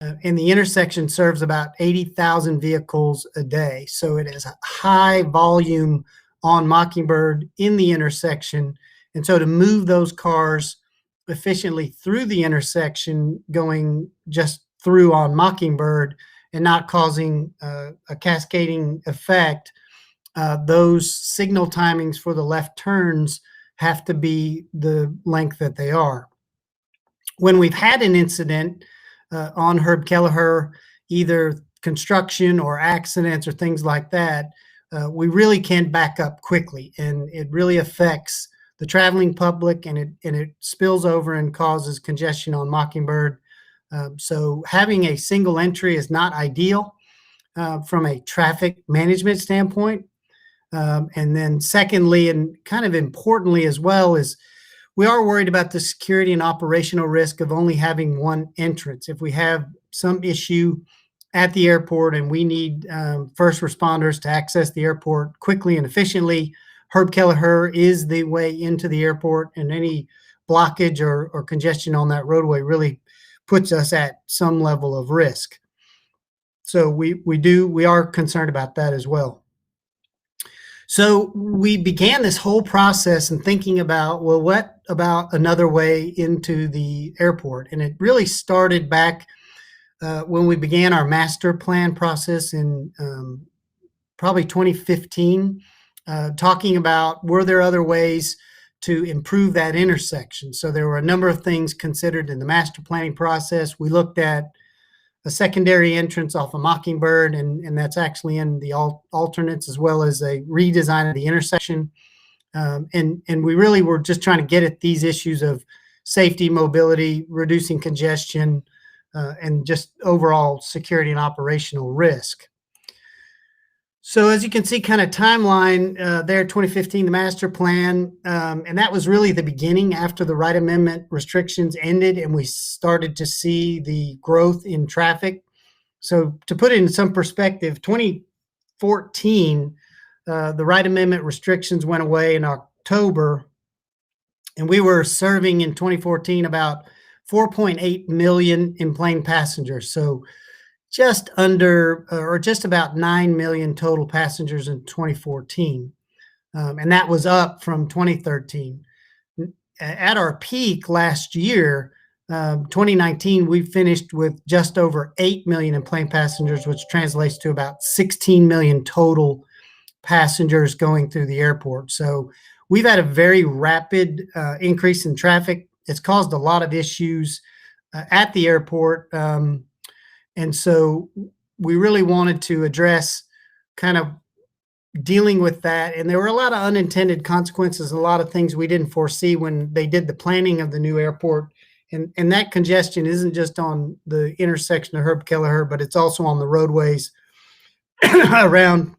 And the intersection serves about 80,000 vehicles a day. So it has a high volume on Mockingbird in the intersection. And so to move those cars efficiently through the intersection, going just through on Mockingbird and not causing a cascading effect, those signal timings for the left turns have to be the length that they are. When we've had an incident on Herb Kelleher, either construction or accidents or things like that, we really can back up quickly, and it really affects the traveling public, and it spills over and causes congestion on Mockingbird. So having a single entry is not ideal from a traffic management standpoint. And then secondly, and kind of importantly as well, is we are worried about the security and operational risk of only having one entrance. If we have some issue at the airport and we need first responders to access the airport quickly and efficiently, Herb Kelleher is the way into the airport, and any blockage or congestion on that roadway really puts us at some level of risk. So we are concerned about that as well. So we began this whole process and thinking about, well, what about another way into the airport? And it really started back when we began our master plan process in probably 2015, talking about, were there other ways to improve that intersection? So there were a number of things considered in the master planning process. We looked at a secondary entrance off of Mockingbird, and that's actually in the alternates, as well as a redesign of the intersection. And we really were just trying to get at these issues of safety, mobility, reducing congestion, and just overall security and operational risk. So as you can see, kind of timeline there, 2015, the master plan, and that was really the beginning after the Wright Amendment restrictions ended and we started to see the growth in traffic. So to put it in some perspective, 2014, the Wright Amendment restrictions went away in October, and we were serving in 2014 about 4.8 million in-plane passengers. So just under, or just about 9 million total passengers in 2014. And that was up from 2013. At our peak last year, 2019, we finished with just over 8 million in-plane passengers, which translates to about 16 million total passengers going through the airport. So we've had a very rapid increase in traffic. It's caused a lot of issues at the airport. And so we really wanted to address kind of dealing with that. And there were a lot of unintended consequences, a lot of things we didn't foresee when they did the planning of the new airport. And that congestion isn't just on the intersection of Herb Kelleher, but it's also on the roadways around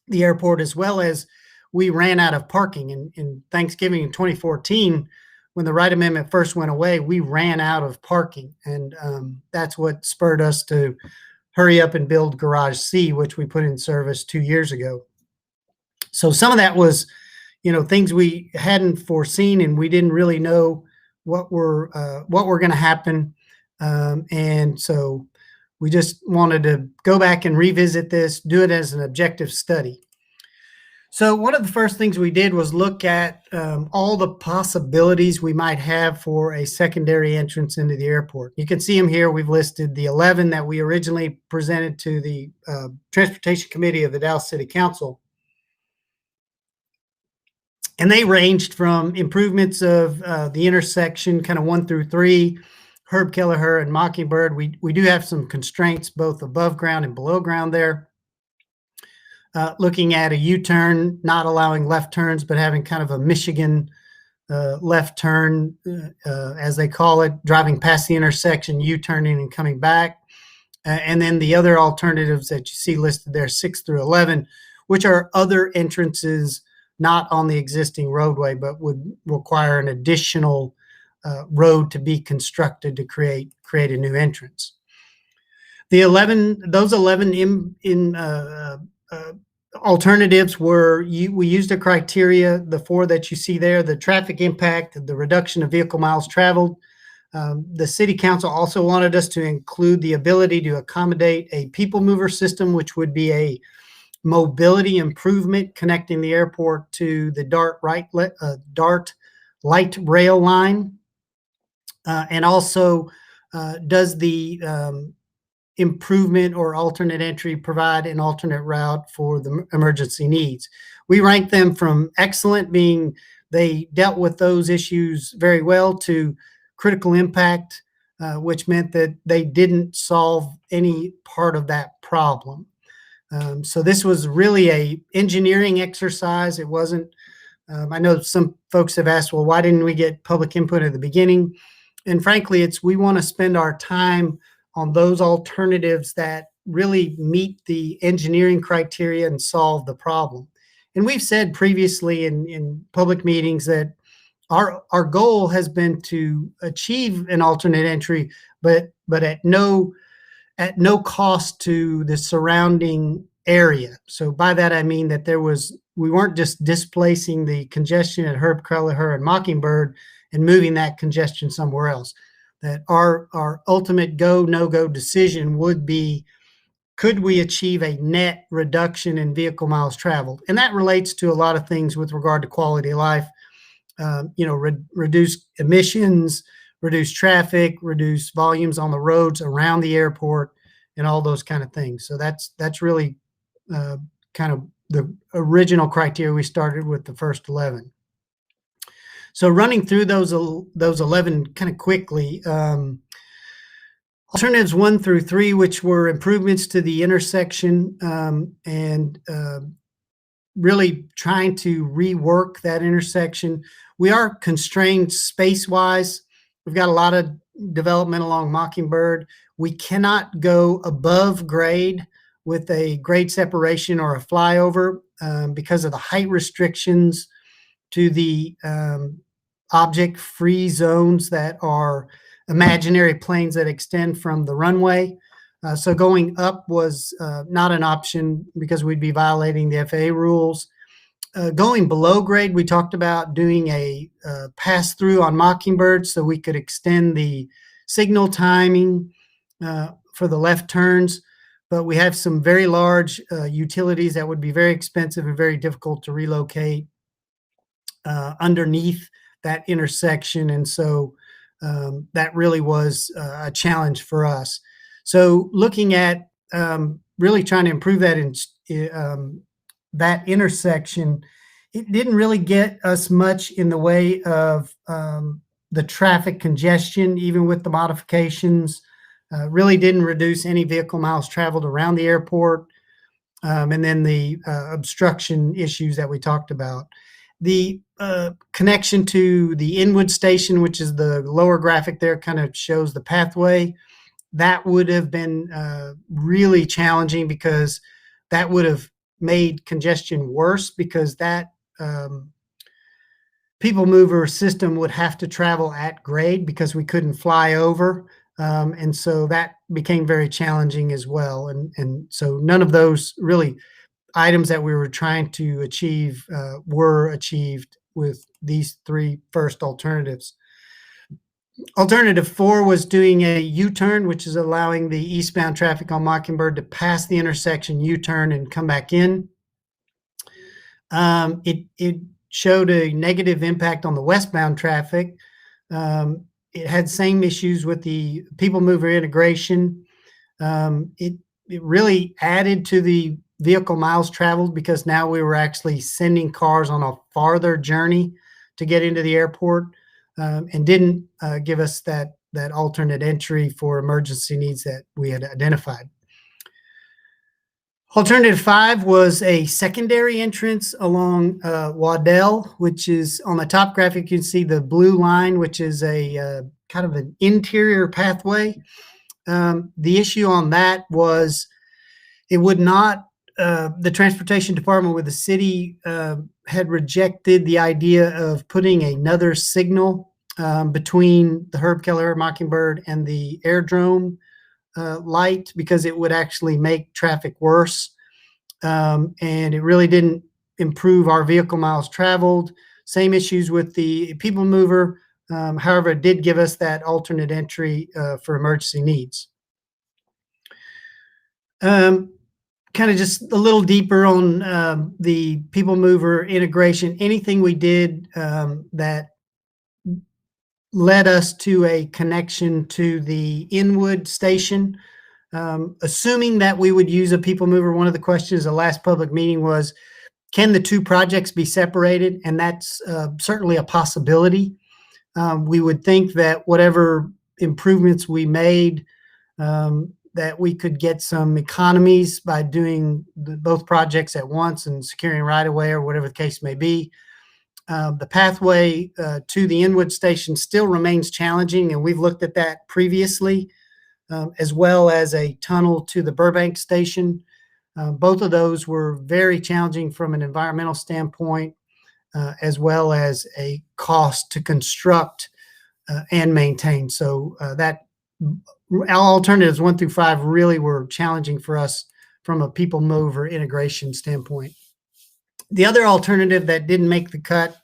the airport, as well as we ran out of parking. In Thanksgiving in 2014, when the Wright Amendment first went away, we ran out of parking. And that's what spurred us to hurry up and build Garage C, which we put in service 2 years ago. So some of that was, things we hadn't foreseen, and we didn't really know what were going to happen. And so we just wanted to go back and revisit this, do it as an objective study. So one of the first things we did was look at all the possibilities we might have for a secondary entrance into the airport. You can see them here. We've listed the 11 that we originally presented to the Transportation Committee of the Dallas City Council. And they ranged from improvements of the intersection, kind of 1 through 3, Herb Kelleher and Mockingbird. We do have some constraints both above ground and below ground there. Looking at a U-turn, not allowing left turns, but having kind of a Michigan left turn, as they call it, driving past the intersection, U-turning and coming back. And then the other alternatives that you see listed there, 6 through 11, which are other entrances not on the existing roadway, but would require an additional road to be constructed to create a new entrance. Those 11 alternatives were, we used a criteria, the 4 that you see there: the traffic impact, the reduction of vehicle miles traveled, The city council also wanted us to include the ability to accommodate a people mover system, which would be a mobility improvement connecting the airport to the DART light rail line, and also does the improvement or alternate entry provide an alternate route for the emergency needs. We rank them from excellent, being they dealt with those issues very well, to critical impact, which meant that they didn't solve any part of that problem. So this was really a engineering exercise. It wasn't, I know some folks have asked, well, why didn't we get public input at the beginning? And frankly, we want to spend our time on those alternatives that really meet the engineering criteria and solve the problem. And we've said previously in public meetings that our goal has been to achieve an alternate entry, but at no cost to the surrounding area. So by that, I mean that we weren't just displacing the congestion at Herb Kelleher and Mockingbird and moving that congestion somewhere else. That our ultimate go, no-go decision would be, could we achieve a net reduction in vehicle miles traveled? And that relates to a lot of things with regard to quality of life, reduce emissions, reduce traffic, reduce volumes on the roads around the airport, and all those kind of things. So that's really kind of the original criteria we started with the first 11. So running through those 11 kind of quickly, alternatives 1 through 3, which were improvements to the intersection, and really trying to rework that intersection. We are constrained space-wise. We've got a lot of development along Mockingbird. We cannot go above grade with a grade separation or a flyover because of the height restrictions to the object-free zones that are imaginary planes that extend from the runway. So going up was not an option because we'd be violating the FAA rules. Going below grade, we talked about doing a pass-through on Mockingbird so we could extend the signal timing for the left turns. But we have some very large utilities that would be very expensive and very difficult to relocate underneath that intersection. And so that really was a challenge for us. So looking at really trying to improve that that intersection, it didn't really get us much in the way of the traffic congestion, even with the modifications. Really didn't reduce any vehicle miles traveled around the airport, and then the obstruction issues that we talked about. The connection to the Inwood Station, which is the lower graphic there, kind of shows the pathway. That would have been really challenging because that would have made congestion worse, because that people mover system would have to travel at grade because we couldn't fly over. And so that became very challenging as well. And so none of those really items that we were trying to achieve were achieved with these 3 first alternatives. Alternative 4 was doing a U-turn, which is allowing the eastbound traffic on Mockingbird to pass the intersection, U-turn, and come back in. It showed a negative impact on the westbound traffic. It had same issues with the people mover integration. It really added to the vehicle miles traveled because now we were actually sending cars on a farther journey to get into the airport, and didn't give us that alternate entry for emergency needs that we had identified. Alternative 5 was a secondary entrance along Waddell, which is on the top graphic. You can see the blue line, which is a kind of an interior pathway. The issue on that was it would not, the transportation department with the city had rejected the idea of putting another signal between the Herb Kelleher Mockingbird and the airdrome light, because it would actually make traffic worse. And it really didn't improve our vehicle miles traveled. Same issues with the people mover. However, it did give us that alternate entry for emergency needs. Kind of just a little deeper on the people mover integration. Anything we did that led us to a connection to the Inwood station, assuming that we would use a people mover. One of the questions at the last public meeting was, can the two projects be separated? And that's certainly a possibility. We would think that whatever improvements we made, that we could get some economies by doing both projects at once and securing right of way or whatever the case may be. The pathway to the Inwood station still remains challenging, and we've looked at that previously, as well as a tunnel to the Burbank Station. Both of those were very challenging from an environmental standpoint, as well as a cost to construct and maintain. So that alternatives 1 through 5 really were challenging for us from a people mover integration standpoint. The other alternative that didn't make the cut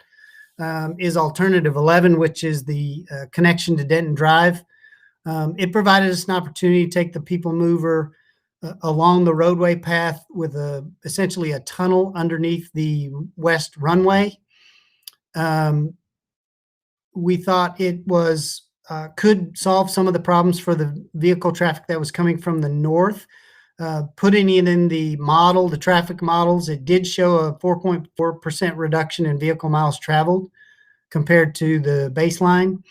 is alternative 11, which is the connection to Denton Drive. It provided us an opportunity to take the people mover along the roadway path with essentially a tunnel underneath the west runway. We thought it was could solve some of the problems for the vehicle traffic that was coming from the north. Putting it in the model, the traffic models, it did show a 4.4% reduction in vehicle miles traveled compared to the baseline.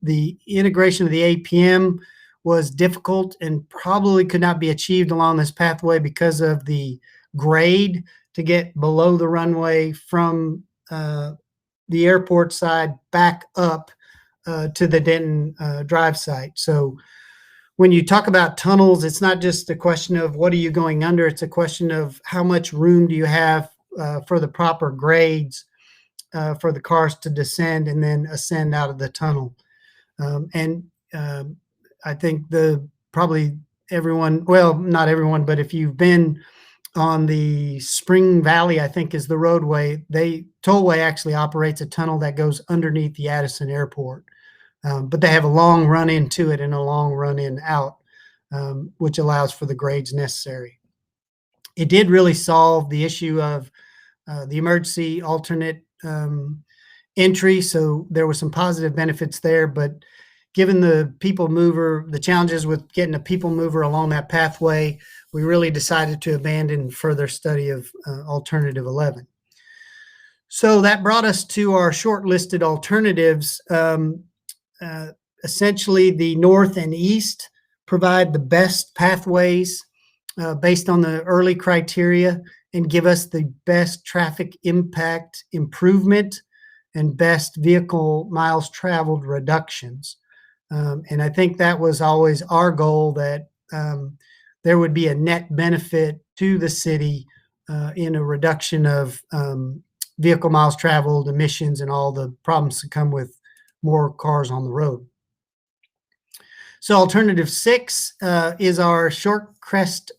The integration of the APM was difficult and probably could not be achieved along this pathway because of the grade to get below the runway from the airport side back up to the Denton Drive site. So when you talk about tunnels, it's not just a question of what are you going under, it's a question of how much room do you have for the proper grades for the cars to descend and then ascend out of the tunnel. I think probably everyone, well, not everyone, but if you've been on the Spring Valley, I think is the roadway, Tollway actually operates a tunnel that goes underneath the Addison Airport. But they have a long run into it and a long run in out, which allows for the grades necessary. It did really solve the issue of the emergency alternate entry. So there were some positive benefits there, but given the people mover, the challenges with getting a people mover along that pathway, we really decided to abandon further study of alternative 11. So that brought us to our shortlisted alternatives. Essentially, the north and east provide the best pathways based on the early criteria and give us the best traffic impact improvement and best vehicle miles traveled reductions. And I think that was always our goal, that there would be a net benefit to the city in a reduction of vehicle miles traveled, emissions, and all the problems that come with more cars on the road. So alternative 6 is our Shorecrest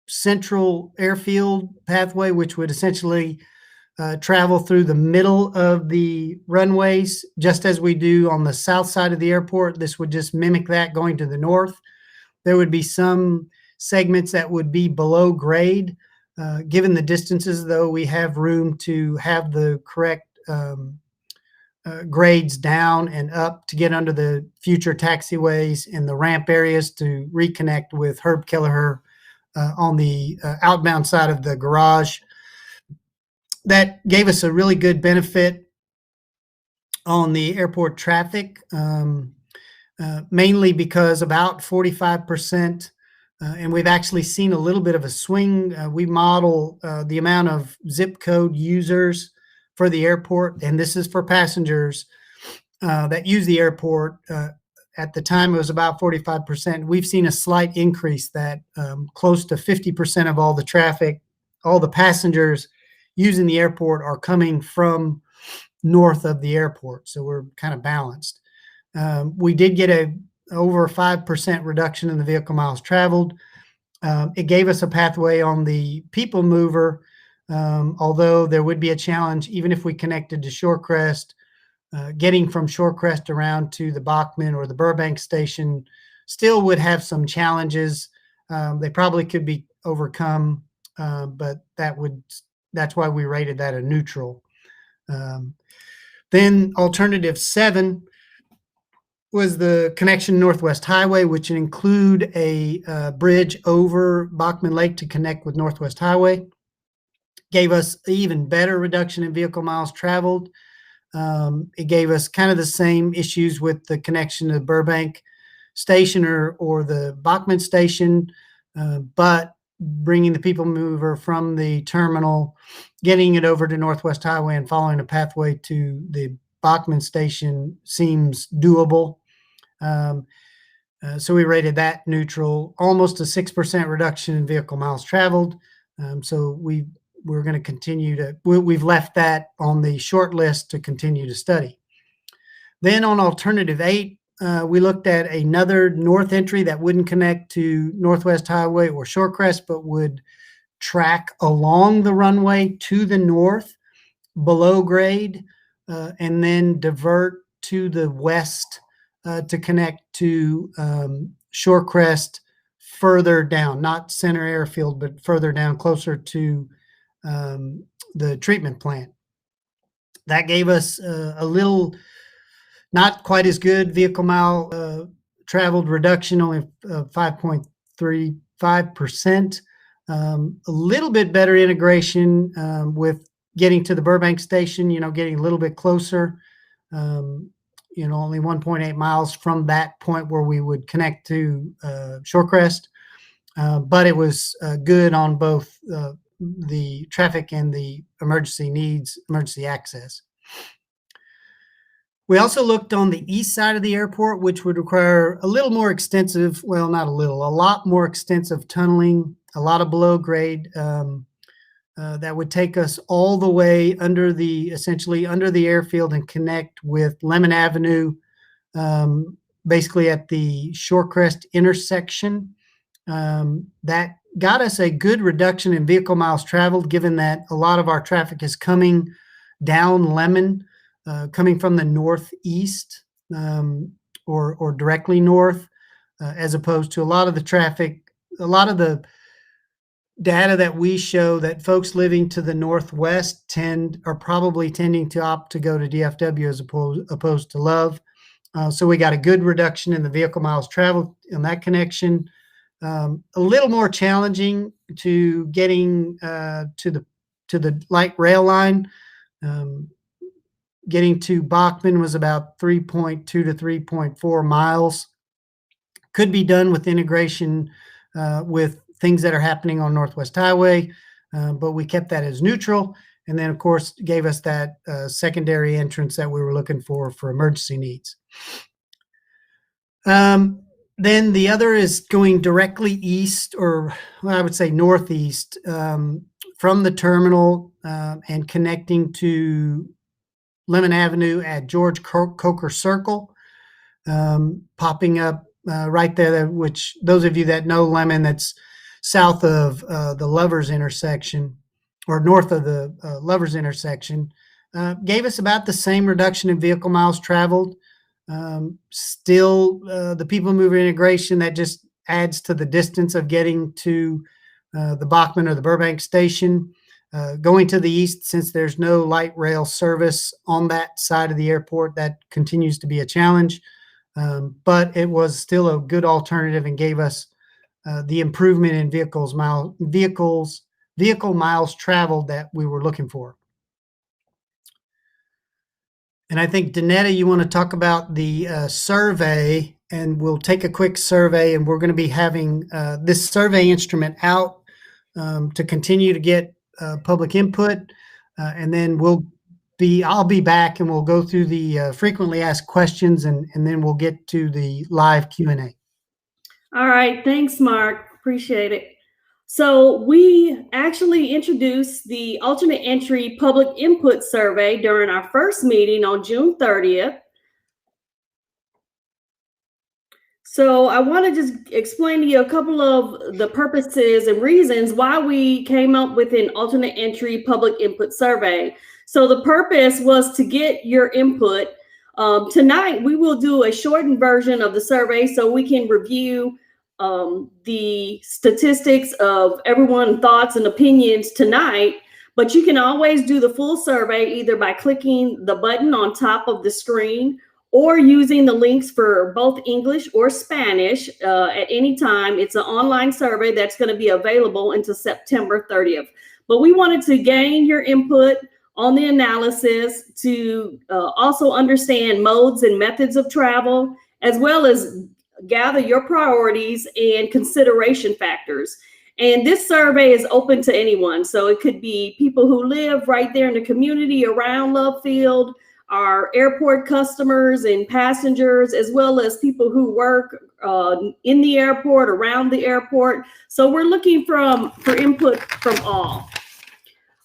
Central Airfield pathway, which would essentially travel through the middle of the runways, just as we do on the south side of the airport. This would just mimic that going to the north. There would be some segments that would be below grade. Given the distances, though, we have room to have the correct grades down and up to get under the future taxiways and the ramp areas to reconnect with Herb Kelleher on the outbound side of the garage. That gave us a really good benefit on the airport traffic, mainly because about 45%, and we've actually seen a little bit of a swing. We model the amount of zip code users for the airport, and this is for passengers that use the airport. At the time, it was about 45%. We've seen a slight increase that close to 50% of all the traffic, all the passengers using the airport are coming from north of the airport. So we're kind of balanced. We did get over 5% reduction in the vehicle miles traveled. It gave us a pathway on the people mover, although there would be a challenge even if we connected to Shorecrest getting from Shorecrest around to the Bachman or the Burbank Station still would have some challenges. They probably could be overcome, but that's why we rated that a neutral. Then alternative 7 was the connection Northwest Highway, which include a bridge over Bachman Lake to connect with Northwest Highway. Gave us even better reduction in vehicle miles traveled. It gave us kind of the same issues with the connection to Burbank Station or the Bachman Station, but bringing the people mover from the terminal, getting it over to Northwest Highway and following a pathway to the Bachman Station seems doable. So we rated that neutral, almost a 6% reduction in vehicle miles traveled. So we're going to continue we've left that on the short list to continue to study. Then on alternative 8, we looked at another north entry that wouldn't connect to Northwest Highway or Shorecrest, but would track along the runway to the north, below grade, and then divert to the west to connect to Shorecrest further down, not center airfield, but further down, closer to the treatment plant. That gave us a little, not quite as good vehicle mile traveled reduction, only 5.35%. A little bit better integration with getting to the Burbank Station, getting a little bit closer, only 1.8 miles from that point where we would connect to Shorecrest. But it was good on both the traffic and the emergency access. We also looked on the east side of the airport, which would require a little more extensive, well, not a little, a lot more extensive tunneling, a lot of below grade. That would take us all the way essentially under the airfield and connect with Lemon Avenue, basically at the Shorecrest intersection. That got us a good reduction in vehicle miles traveled, given that a lot of our traffic is coming down Lemon, coming from the northeast or directly north, as opposed to a lot of the traffic, a lot of the data that we show that folks living to the northwest are probably tending to opt to go to DFW as opposed to Love. So we got a good reduction in the vehicle miles traveled in that connection. A little more challenging to getting to the light rail line. Getting to Bachman was about 3.2 to 3.4 miles. Could be done with integration with things that are happening on Northwest Highway, but we kept that as neutral. And then, of course, gave us that secondary entrance that we were looking for emergency needs. Then the other is going directly east, or I would say northeast, from the terminal and connecting to Lemon Avenue at George Coker Circle, popping up right there, which those of you that know Lemon, that's south of the Lovers intersection, or north of the Lovers intersection, gave us about the same reduction in vehicle miles traveled. Still, the people mover integration, that just adds to the distance of getting to the Bachman or the Burbank Station. Going to the east, since there's no light rail service on that side of the airport, that continues to be a challenge. But it was still a good alternative and gave us the improvement in vehicle miles traveled that we were looking for. And I think, Danetta, you want to talk about the survey, and we'll take a quick survey, and we're going to be having this survey instrument out to continue to get public input, and then I'll be back and we'll go through the frequently asked questions, and then we'll get to the live Q&A. All right, thanks, Mark. Appreciate it. So we actually introduced the alternate entry public input survey during our first meeting on June 30th. So I want to just explain to you a couple of the purposes and reasons why we came up with an alternate entry public input survey. So the purpose was to get your input Tonight, we will do a shortened version of the survey so we can review the statistics of everyone's thoughts and opinions tonight. But you can always do the full survey either by clicking the button on top of the screen or using the links for both English or Spanish at any time. It's an online survey that's going to be available until September 30th. But we wanted to gain your input on the analysis to also understand modes and methods of travel, as well as gather your priorities and consideration factors. And this survey is open to anyone. So it could be people who live right there in the community around Love Field, our airport customers and passengers, as well as people who work in the airport, around the airport. So we're looking for input from all.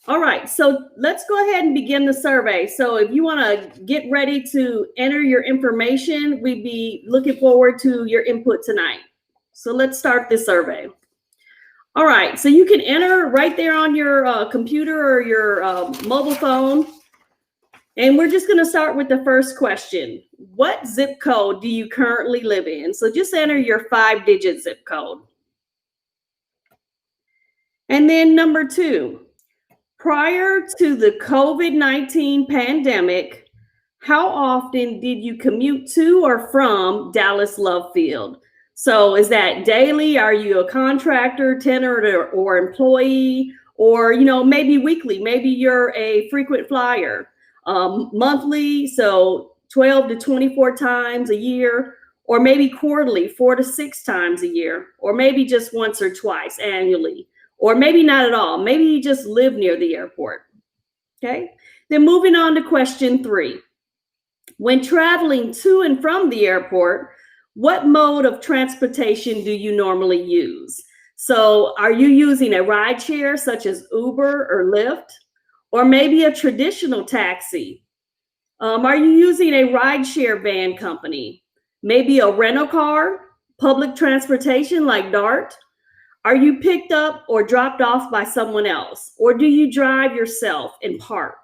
All right, so let's go ahead and begin the survey. So if you want to get ready to enter your information, we'd be looking forward to your input tonight. So let's start this survey. All right, so you can enter right there on your computer or your mobile phone. And we're just going to start with the first question. What zip code do you currently live in? So just enter your 5-digit zip code. And then number 2. Prior to the COVID-19 pandemic, how often did you commute to or from Dallas Love Field? So is that daily? Are you a contractor, tenant, or employee? Or, maybe weekly, maybe you're a frequent flyer. Monthly, so 12 to 24 times a year, or maybe quarterly, 4 to 6 times a year, or maybe just once or twice annually. Or maybe not at all. Maybe you just live near the airport. Okay. Then moving on to question 3. When traveling to and from the airport, what mode of transportation do you normally use? So are you using a ride share such as Uber or Lyft? Or maybe a traditional taxi? Are you using a ride share van company? Maybe a rental car, public transportation like DART? Are you picked up or dropped off by someone else? Or do you drive yourself and park?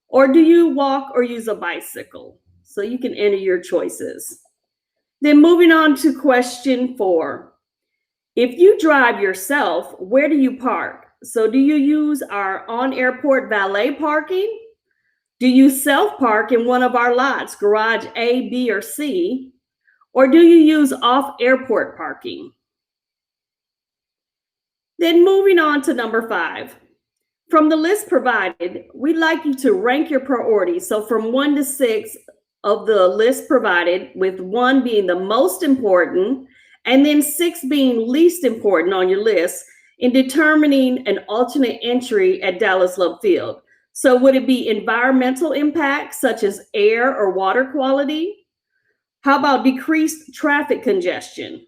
Or do you walk or use a bicycle? So you can enter your choices. Then moving on to question 4. If you drive yourself, where do you park? So do you use our on-airport valet parking? Do you self-park in one of our lots, garage A, B, or C? Or do you use off-airport parking? Then moving on to number 5. From the list provided, we'd like you to rank your priorities. So from 1 to 6 of the list provided, with 1 being the most important, and then 6 being least important on your list in determining an alternate entry at Dallas Love Field. So would it be environmental impacts such as air or water quality? How about decreased traffic congestion?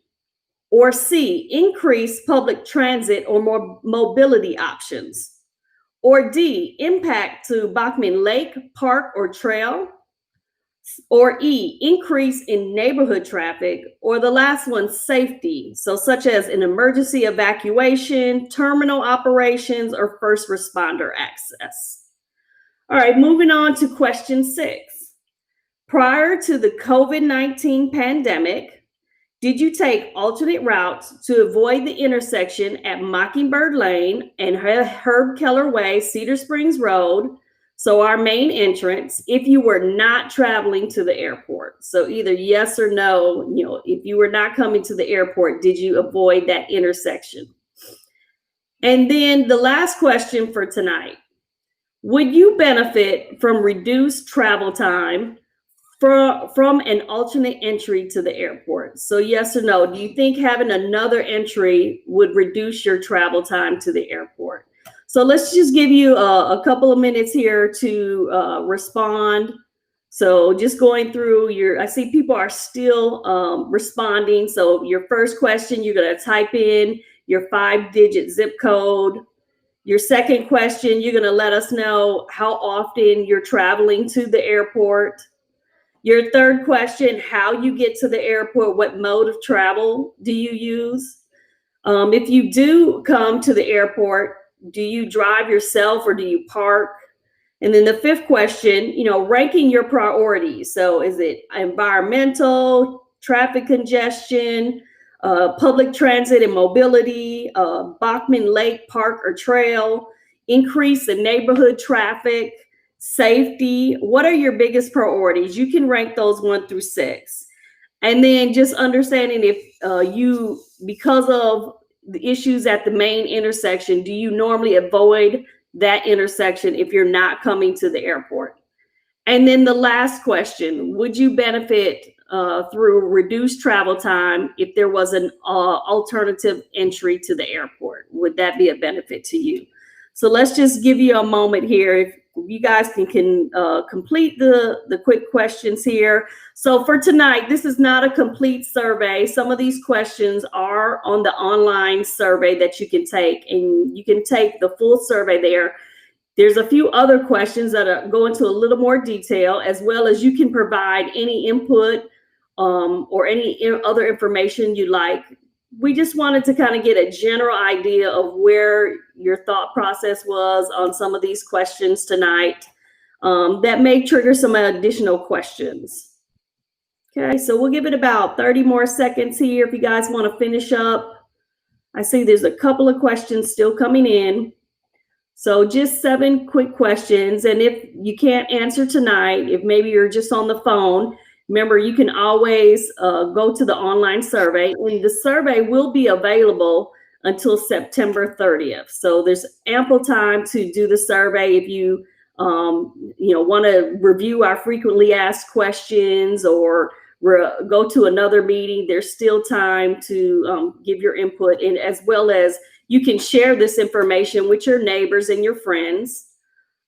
Or C, increased public transit or more mobility options? Or D, impact to Bachman Lake Park or trail? Or E, increase in neighborhood traffic? Or the last one, safety, so such as an emergency evacuation, terminal operations, or first responder access. All right, moving on to question 6. Prior to the COVID-19 pandemic, did you take alternate routes to avoid the intersection at Mockingbird Lane and Herb Keller Way, Cedar Springs Road, so our main entrance, if you were not traveling to the airport? So either yes or no, if you were not coming to the airport, did you avoid that intersection? And then the last question for tonight, would you benefit from reduced travel time from an alternate entry to the airport? So yes or no, do you think having another entry would reduce your travel time to the airport? So let's just give you a couple of minutes here to respond. So just going through I see people are still responding. So your first question, you're going to type in your 5-digit zip code. Your second question, you're going to let us know how often you're traveling to the airport. Your third question, how you get to the airport, what mode of travel do you use? If you do come to the airport, do you drive yourself or do you park? And then the fifth question, ranking your priorities. So is it environmental, traffic congestion, public transit and mobility, Bachman Lake Park or trail, increase in neighborhood traffic, safety? What are your biggest priorities? You can rank those 1 through 6. And then just understanding if because of the issues at the main intersection, do you normally avoid that intersection if you're not coming to the airport? And then the last question, would you benefit through reduced travel time if there was an alternative entry to the airport? Would that be a benefit to you? So let's just give you a moment here. If you guys can complete the quick questions here. So for tonight, this is not a complete survey. Some of these questions are on the online survey that you can take, and you can take the full survey there. There's a few other questions that go into a little more detail, as well as you can provide any input or any other information you like. We just wanted to kind of get a general idea of where your thought process was on some of these questions tonight that may trigger some additional questions. Okay, so we'll give it about 30 more seconds here if you guys want to finish up. I see there's a couple of questions still coming in. So just 7 quick questions. And if you can't answer tonight, if maybe you're just on the phone, remember, you can always go to the online survey, and the survey will be available until September 30th. So there's ample time to do the survey if you want to review our frequently asked questions or go to another meeting. There's still time to give your input, and as well as you can share this information with your neighbors and your friends.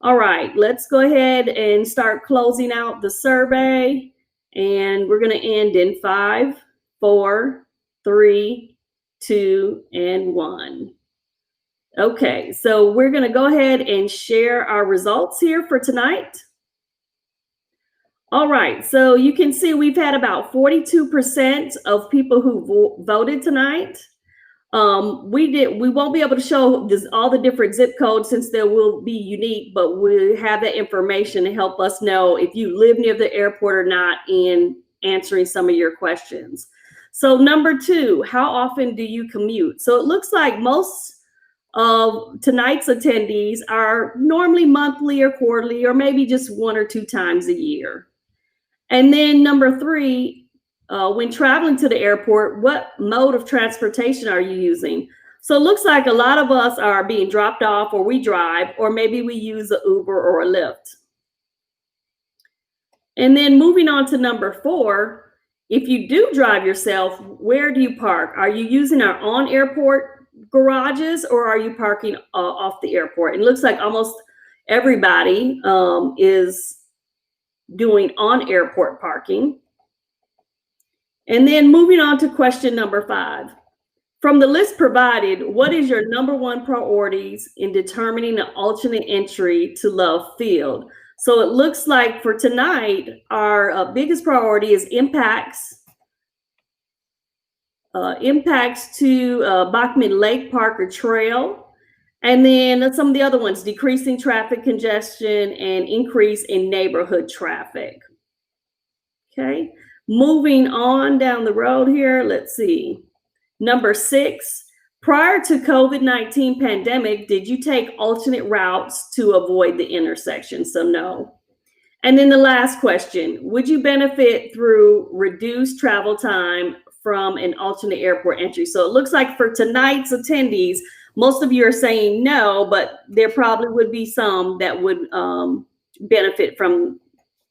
All right, let's go ahead and start closing out the survey. And we're going to end in 5, 4, 3, 2, and 1. Okay, so we're going to go ahead and share our results here for tonight. All right, so you can see we've had about 42% of people who voted tonight. We won't be able to show all the different zip codes since they will be unique, but we have that information to help us know if you live near the airport or not in answering some of your questions. So number 2, how often do you commute? So it looks like most of tonight's attendees are normally monthly or quarterly, or maybe just 1 or 2 times a year. And then number 3, when traveling to the airport, what mode of transportation are you using? So it looks like a lot of us are being dropped off, or we drive, or maybe we use an Uber or a Lyft. And then moving on to number 4, if you do drive yourself, where do you park? Are you using our on-airport garages, or are you parking off the airport? And it looks like almost everybody is doing on-airport parking. And then moving on to question number 5. From the list provided, what is your number 1 priorities in determining an alternate entry to Love Field? So it looks like for tonight, our biggest priority is impacts to Bachman Lake Park or trail. And then some of the other ones, decreasing traffic congestion and increase in neighborhood traffic. Okay. Moving on down the road here, let's see. Number 6, prior to COVID-19 pandemic, did you take alternate routes to avoid the intersection? So no. And then the last question, would you benefit through reduced travel time from an alternate airport entry? So it looks like for tonight's attendees, most of you are saying no, but there probably would be some that would benefit from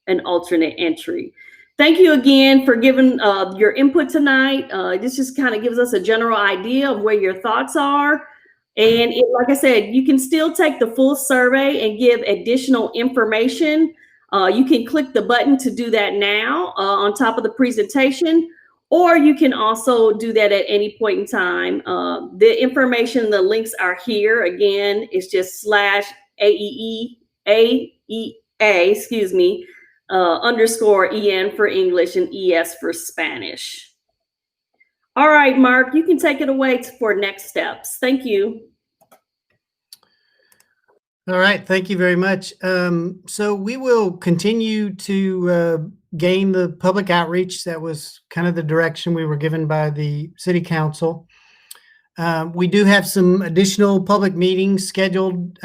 an alternate entry. Thank you again for giving your input tonight. This just kind of gives us a general idea of where your thoughts are. And like I said, you can still take the full survey and give additional information. You can click the button to do that now on top of the presentation, or you can also do that at any point in time. The information, the links are here. Again, it's just /AEA, underscore EN for English and ES for Spanish. All right, Mark, you can take it away for next steps. Thank you. All right, thank you very much. So we will continue to gain the public outreach. That was kind of the direction we were given by the city council. We do have some additional public meetings scheduled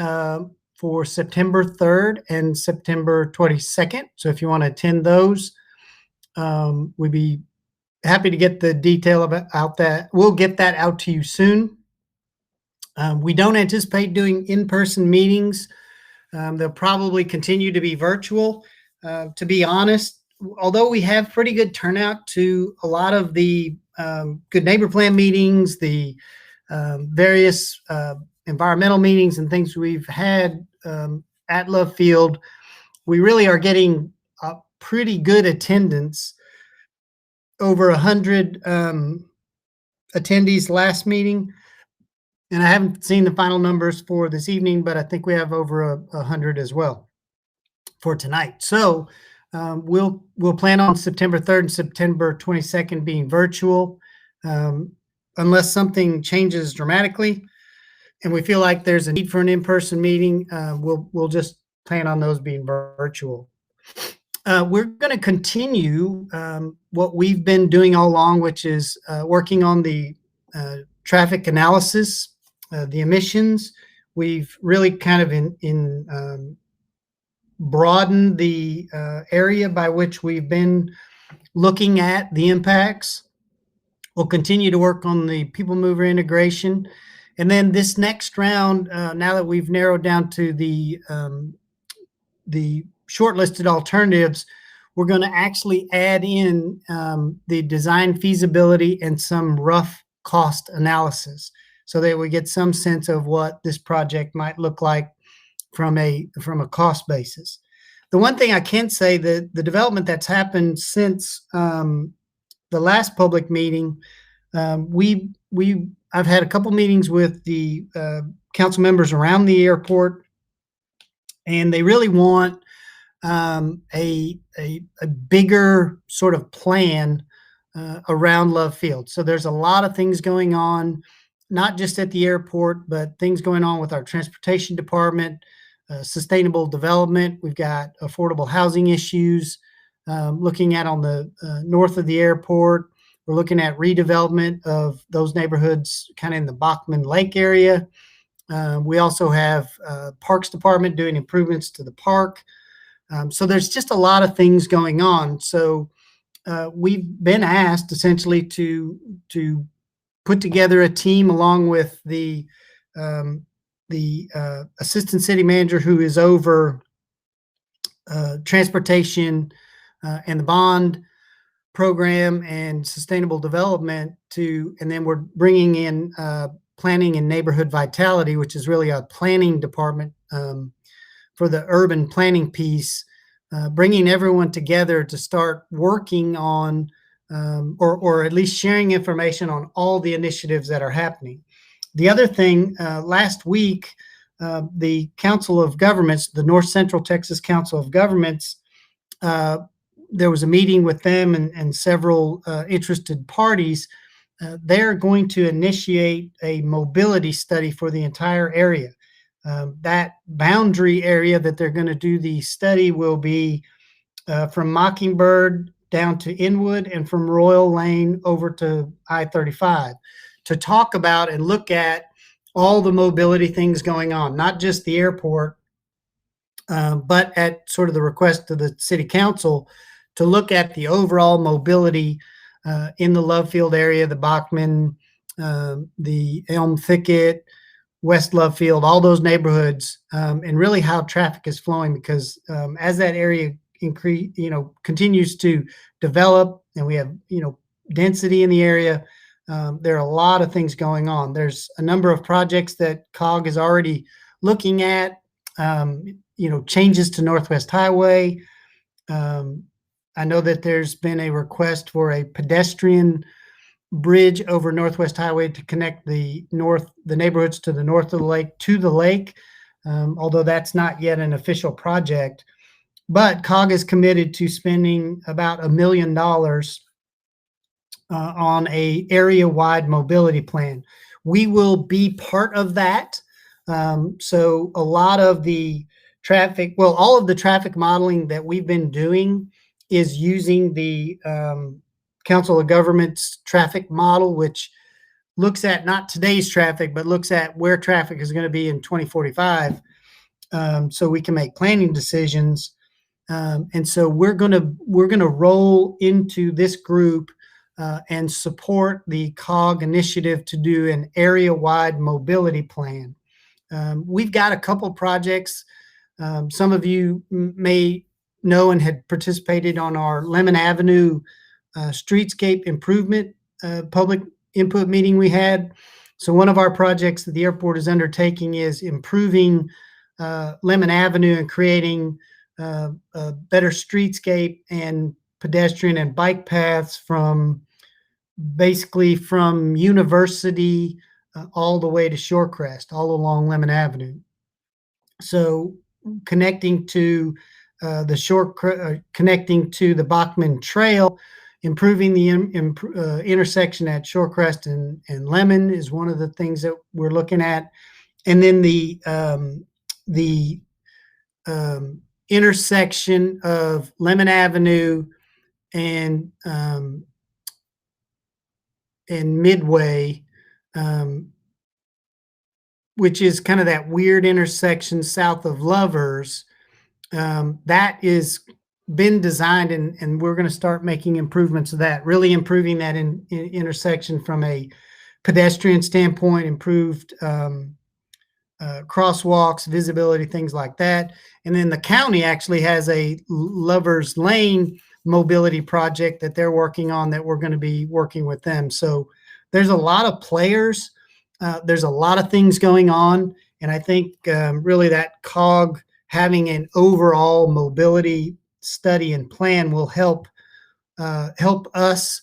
for September 3rd and September 22nd. So if you want to attend those, we'd be happy to get the detail about out that. We'll get that out to you soon. We don't anticipate doing in-person meetings. They'll probably continue to be virtual. To be honest, although we have pretty good turnout to a lot of the good neighbor plan meetings, the various environmental meetings and things we've had at Love Field, we really are getting a pretty good attendance. Over 100 attendees last meeting. And I haven't seen the final numbers for this evening, but I think we have over 100 as well for tonight. So we'll plan on September 3rd and September 22nd being virtual, unless something changes dramatically and we feel like there's a need for an in-person meeting. We'll just plan on those being virtual. We're going to continue what we've been doing all along, which is working on the traffic analysis, the emissions. We've really kind of broadened the area by which we've been looking at the impacts. We'll continue to work on the people mover integration. And then this next round, now that we've narrowed down to the shortlisted alternatives, we're going to actually add in the design feasibility and some rough cost analysis so that we get some sense of what this project might look like from a cost basis. The one thing I can say, that the development that's happened since the last public meeting, I've had a couple meetings with the council members around the airport, and they really want a bigger sort of plan around Love Field. So there's a lot of things going on, not just at the airport, but things going on with our transportation department, sustainable development. We've got affordable housing issues looking at on the north of the airport. We're looking at redevelopment of those neighborhoods kind of in the Bachman Lake area. We also have Parks Department doing improvements to the park. So there's just a lot of things going on. So we've been asked essentially to put together a team along with the assistant city manager who is over transportation and the bond program and sustainable development and then we're bringing in planning and neighborhood vitality, which is really a planning department for the urban planning piece, bringing everyone together to start working on or at least sharing information on all the initiatives that are happening. The other thing, last week, the Council of Governments, the North Central Texas Council of Governments, there was a meeting with them and several interested parties. They're going to initiate a mobility study for the entire area. That boundary area that they're going to do the study will be from Mockingbird down to Inwood and from Royal Lane over to I-35 to talk about and look at all the mobility things going on, not just the airport, but at sort of the request of the city council to look at the overall mobility in the Love Field area, the Bachman, the Elm Thicket, West Love Field, all those neighborhoods, and really how traffic is flowing, because as that area continues to develop and we have, density in the area, there are a lot of things going on. There's a number of projects that COG is already looking at, changes to Northwest Highway. I know that there's been a request for a pedestrian bridge over Northwest Highway to connect the neighborhoods to the north of the lake to the lake, although that's not yet an official project. But COG is committed to spending about $1 million on a area-wide mobility plan. We will be part of that. So a lot of the traffic, well, all of the traffic modeling that we've been doing is using the Council of Governments traffic model, which looks at not today's traffic, but looks at where traffic is going to be in 2045. So we can make planning decisions. And so we're gonna roll into this group and support the COG initiative to do an area-wide mobility plan. We've got a couple projects. Some of you may know and had participated on our Lemon Avenue streetscape improvement public input meeting we had. So one of our projects that the airport is undertaking is improving Lemon Avenue and creating a better streetscape and pedestrian and bike paths from basically from University all the way to Shorecrest, all along Lemon Avenue. So connecting to connecting to the Bachman Trail, improving the intersection at Shorecrest and Lemon is one of the things that we're looking at. And then the intersection of Lemon Avenue and Midway, which is kind of that weird intersection south of Lovers, that is been designed, and we're going to start making improvements to that, really improving that intersection from a pedestrian standpoint, improved crosswalks, visibility, things like that. And then the county actually has a Lovers Lane mobility project that they're working on that we're going to be working with them. So there's a lot of players. There's a lot of things going on. And I think really that COG having an overall mobility study and plan will help us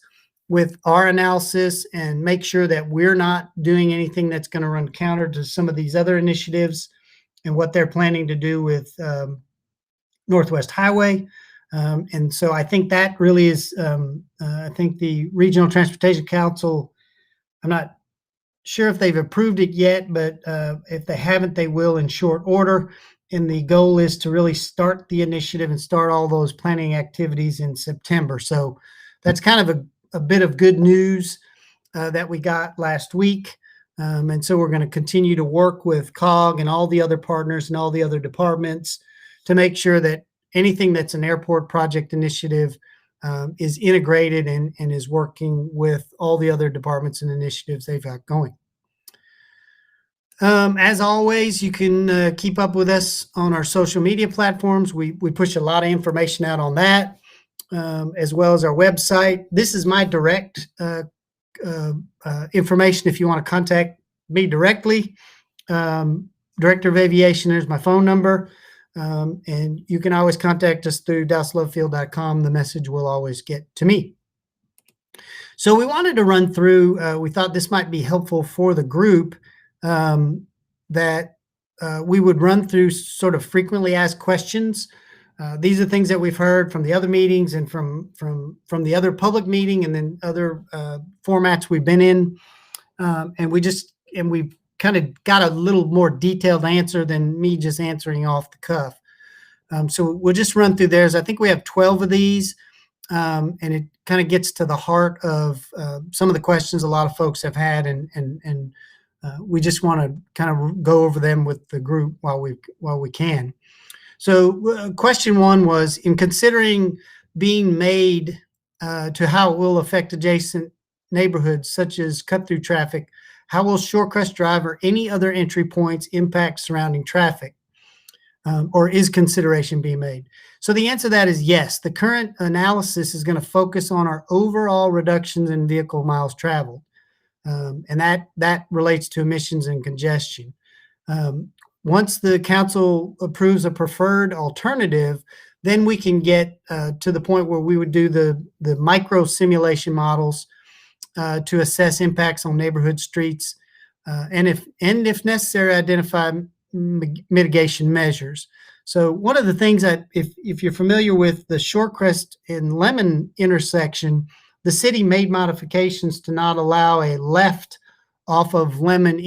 with our analysis and make sure that we're not doing anything that's going to run counter to some of these other initiatives and what they're planning to do with Northwest Highway. And so I think that really is, I think the Regional Transportation Council, I'm not sure if they've approved it yet, but if they haven't, they will in short order. And the goal is to really start the initiative and start all those planning activities in September. So that's kind of a bit of good news that we got last week. And so we're going to continue to work with COG and all the other partners and all the other departments to make sure that anything that's an airport project initiative is integrated and is working with all the other departments and initiatives they've got going. As always, you can keep up with us on our social media platforms. We push a lot of information out on that, as well as our website. This is my direct information if you want to contact me directly. Director of Aviation, there's my phone number. And you can always contact us through DallasLovefield.com. The message will always get to me. So we wanted to run through, we thought this might be helpful for the group, that we would run through sort of frequently asked questions. These are things that we've heard from the other meetings and from the other public meeting and then other formats we've been in. And we've kind of got a little more detailed answer than me just answering off the cuff. So we'll just run through theirs. I think we have 12 of these, and it kind of gets to the heart of some of the questions a lot of folks have had, and we just want to kind of go over them with the group while we can. So question one was, in considering being made to how it will affect adjacent neighborhoods such as cut-through traffic, how will Shorecrest Drive or any other entry points impact surrounding traffic? Or is consideration being made? So the answer to that is yes. The current analysis is going to focus on our overall reductions in vehicle miles traveled. And that relates to emissions and congestion. Once the council approves a preferred alternative, then we can get to the point where we would do the micro simulation models to assess impacts on neighborhood streets, and if necessary, identify mitigation measures. So one of the things that, if you're familiar with the Shorecrest and Lemon intersection, the city made modifications to not allow a left off of Lemon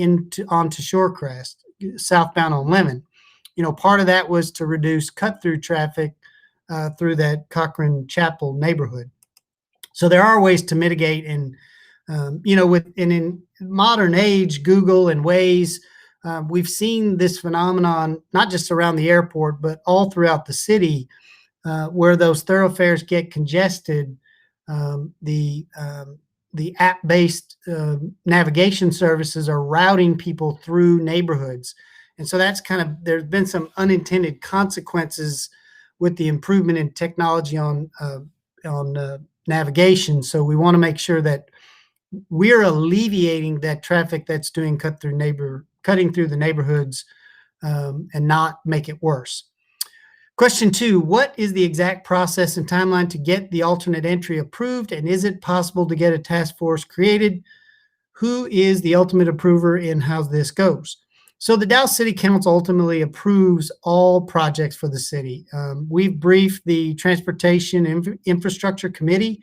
onto Shorecrest. southbound on Lemon. Part of that was to reduce cut-through traffic through that Cochran Chapel neighborhood. So there are ways to mitigate, and in modern age, Google and Waze, we've seen this phenomenon not just around the airport, but all throughout the city, where those thoroughfares get congested. The app-based navigation services are routing people through neighborhoods. And so there's been some unintended consequences with the improvement in technology on navigation. So we want to make sure that we're alleviating that traffic that's doing cutting through the neighborhoods, and not make it worse. Question 2, what is the exact process and timeline to get the alternate entry approved? And is it possible to get a task force created? Who is the ultimate approver in how this goes? So the Dallas City Council ultimately approves all projects for the city. We've briefed the Transportation Infrastructure Committee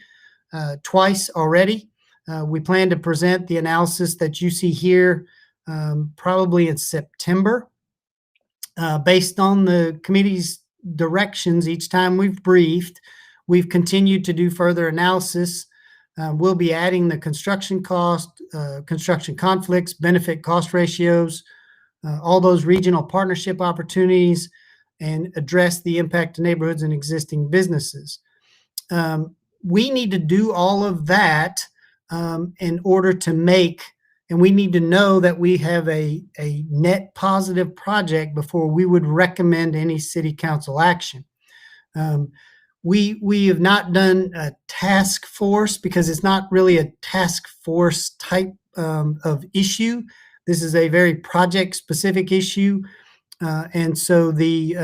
twice already. We plan to present the analysis that you see here probably in September. Based on the committee's directions each time we've briefed, we've continued to do further analysis. We'll be adding the construction cost, construction conflicts, benefit cost ratios, all those regional partnership opportunities, and address the impact to neighborhoods and existing businesses. We need to do all of that in order to and we need to know that we have a net positive project before we would recommend any city council action. We have not done a task force because it's not really a task force type of issue. This is a very project specific issue. And so the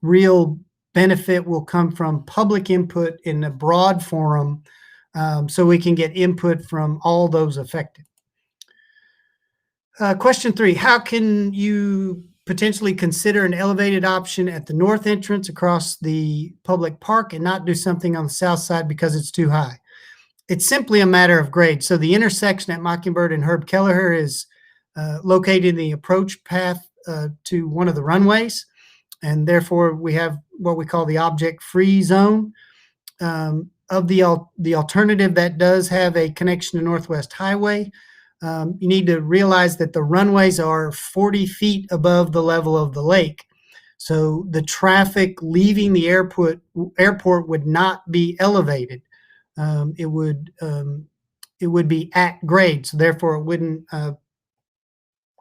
real benefit will come from public input in a broad forum, so we can get input from all those affected. Question 3, how can you potentially consider an elevated option at the north entrance across the public park and not do something on the south side because it's too high? It's simply a matter of grade. So the intersection at Mockingbird and Herb Kelleher is located in the approach path to one of the runways, and therefore we have what we call the object-free zone. Of the alternative that does have a connection to Northwest Highway, you need to realize that the runways are 40 feet above the level of the lake. So the traffic leaving the airport would not be elevated. It would be at grade, so therefore it wouldn't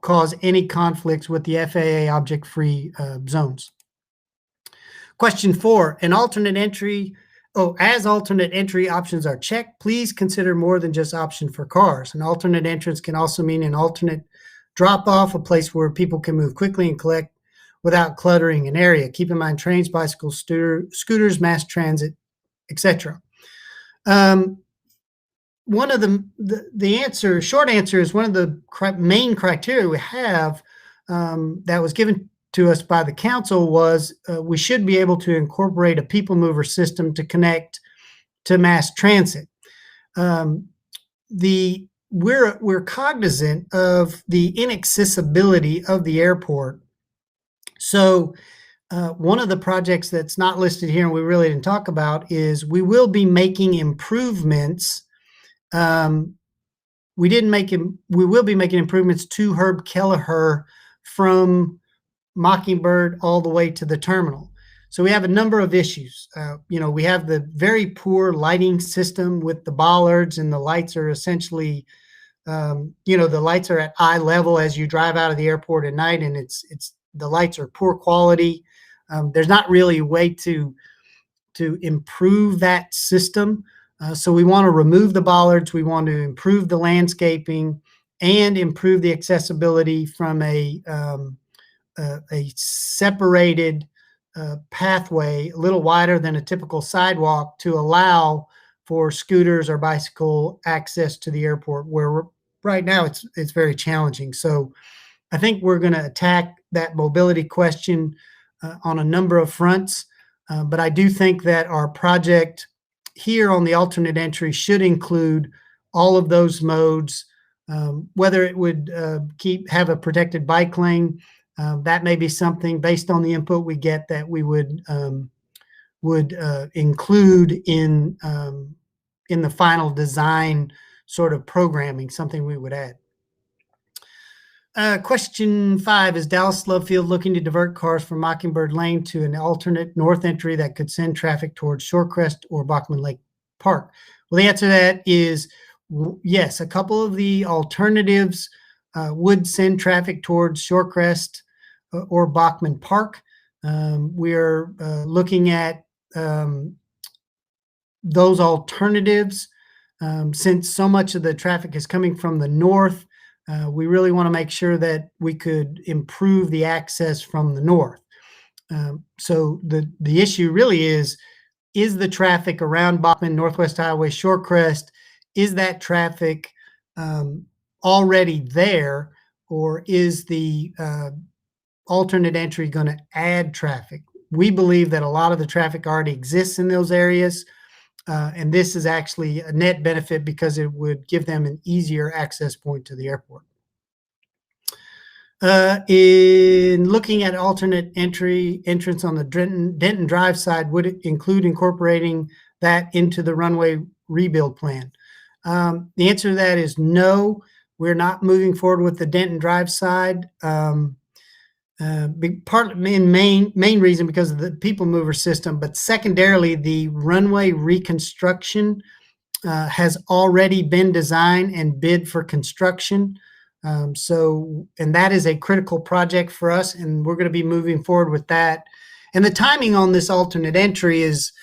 cause any conflicts with the FAA object-free zones. Question 4, as alternate entry options are checked, please consider more than just option for cars. An alternate entrance can also mean an alternate drop-off, a place where people can move quickly and collect without cluttering an area. Keep in mind trains, bicycles, scooters, mass transit, etc. One of the short answer is one of the main criteria we have that was given to us by the council was we should be able to incorporate a people mover system to connect to mass transit. We're cognizant of the inaccessibility of the airport. So one of the projects that's not listed here and we really didn't talk about is we will be making improvements. We will be making improvements to Herb Kelleher from Mockingbird all the way to the terminal. So we have a number of issues. We have the very poor lighting system with the bollards, and the lights are essentially, the lights are at eye level as you drive out of the airport at night, and the lights are poor quality. There's not really a way to improve that system. So we want to remove the bollards. We want to improve the landscaping and improve the accessibility from a separated pathway, a little wider than a typical sidewalk, to allow for scooters or bicycle access to the airport, where right now it's very challenging. So I think we're going to attack that mobility question on a number of fronts. But I do think that our project here on the alternate entry should include all of those modes Whether it would have a protected bike lane, that may be something based on the input we get that we would include in the final design sort of programming, something we would add. Question 5, is Dallas Love Field looking to divert cars from Mockingbird Lane to an alternate north entry that could send traffic towards Shorecrest or Bachman Lake Park? Well, the answer to that is yes. A couple of the alternatives would send traffic towards Shorecrest or Bachman Park. We're looking at those alternatives. Since so much of the traffic is coming from the north, we really want to make sure that we could improve the access from the north. So the issue really is the traffic around Bachman, Northwest Highway, Shorecrest, is that traffic already there, or is the alternate entry going to add traffic? We believe that a lot of the traffic already exists in those areas, and this is actually a net benefit because it would give them an easier access point to the airport. In looking at alternate entrance on the Denton Drive side, would it include incorporating that into the runway rebuild plan? The answer to that is no. We're not moving forward with the Denton Drive side. Main reason because of the people mover system, but secondarily, the runway reconstruction has already been designed and bid for construction. And that is a critical project for us, and we're going to be moving forward with that. And the timing on this alternate entry is,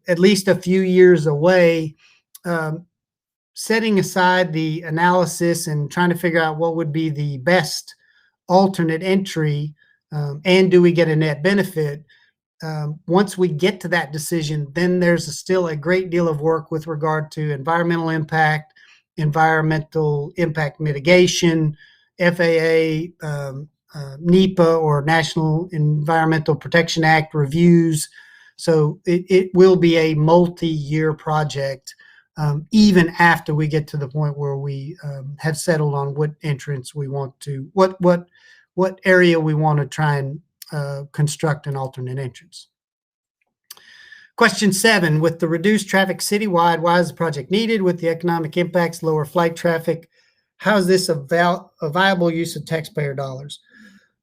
at least a few years away. Setting aside the analysis and trying to figure out what would be the best alternate entry, and do we get a net benefit? Once we get to that decision, then there's still a great deal of work with regard to environmental impact mitigation, FAA, NEPA, or National Environmental Protection Act reviews. So it will be a multi-year project, even after we get to the point where we have settled on what entrance we want to, what area we want to try and construct an alternate entrance. Question 7, with the reduced traffic citywide, why is the project needed? With the economic impacts, lower flight traffic, how is this a viable use of taxpayer dollars?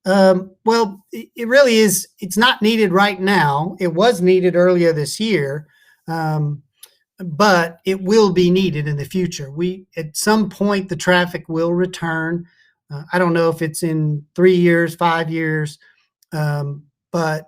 Well, it really is. It's not needed right now. It was needed earlier this year, but it will be needed in the future. At some point, the traffic will return. I don't know if it's in 3 years, 5 years, but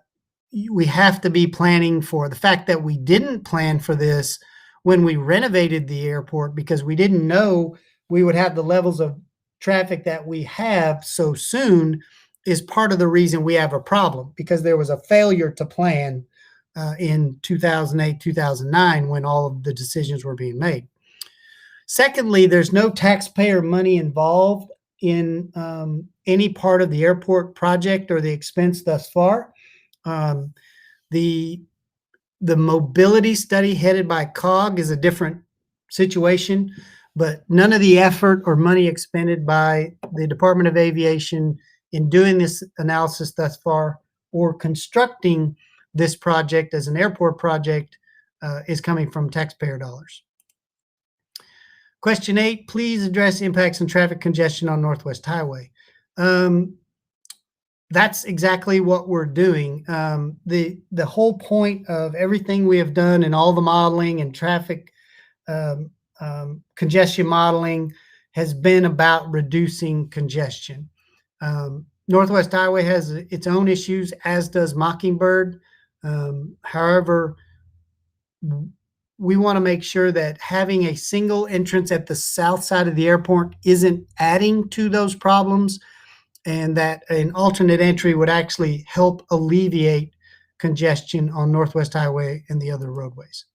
we have to be planning for the fact that we didn't plan for this when we renovated the airport because we didn't know we would have the levels of traffic that we have so soon is part of the reason we have a problem, because there was a failure to plan in 2008, 2009 when all of the decisions were being made. Secondly, there's no taxpayer money involved in any part of the airport project or the expense thus far. The mobility study headed by COG is a different situation, but none of the effort or money expended by the Department of Aviation in doing this analysis thus far or constructing this project as an airport project is coming from taxpayer dollars. Question 8, please address impacts on traffic congestion on Northwest Highway. That's exactly what we're doing. The whole point of everything we have done and all the modeling and traffic congestion modeling has been about reducing congestion. Northwest Highway has its own issues, as does Mockingbird. However, we want to make sure that having a single entrance at the south side of the airport isn't adding to those problems, and that an alternate entry would actually help alleviate congestion on Northwest Highway and the other roadways.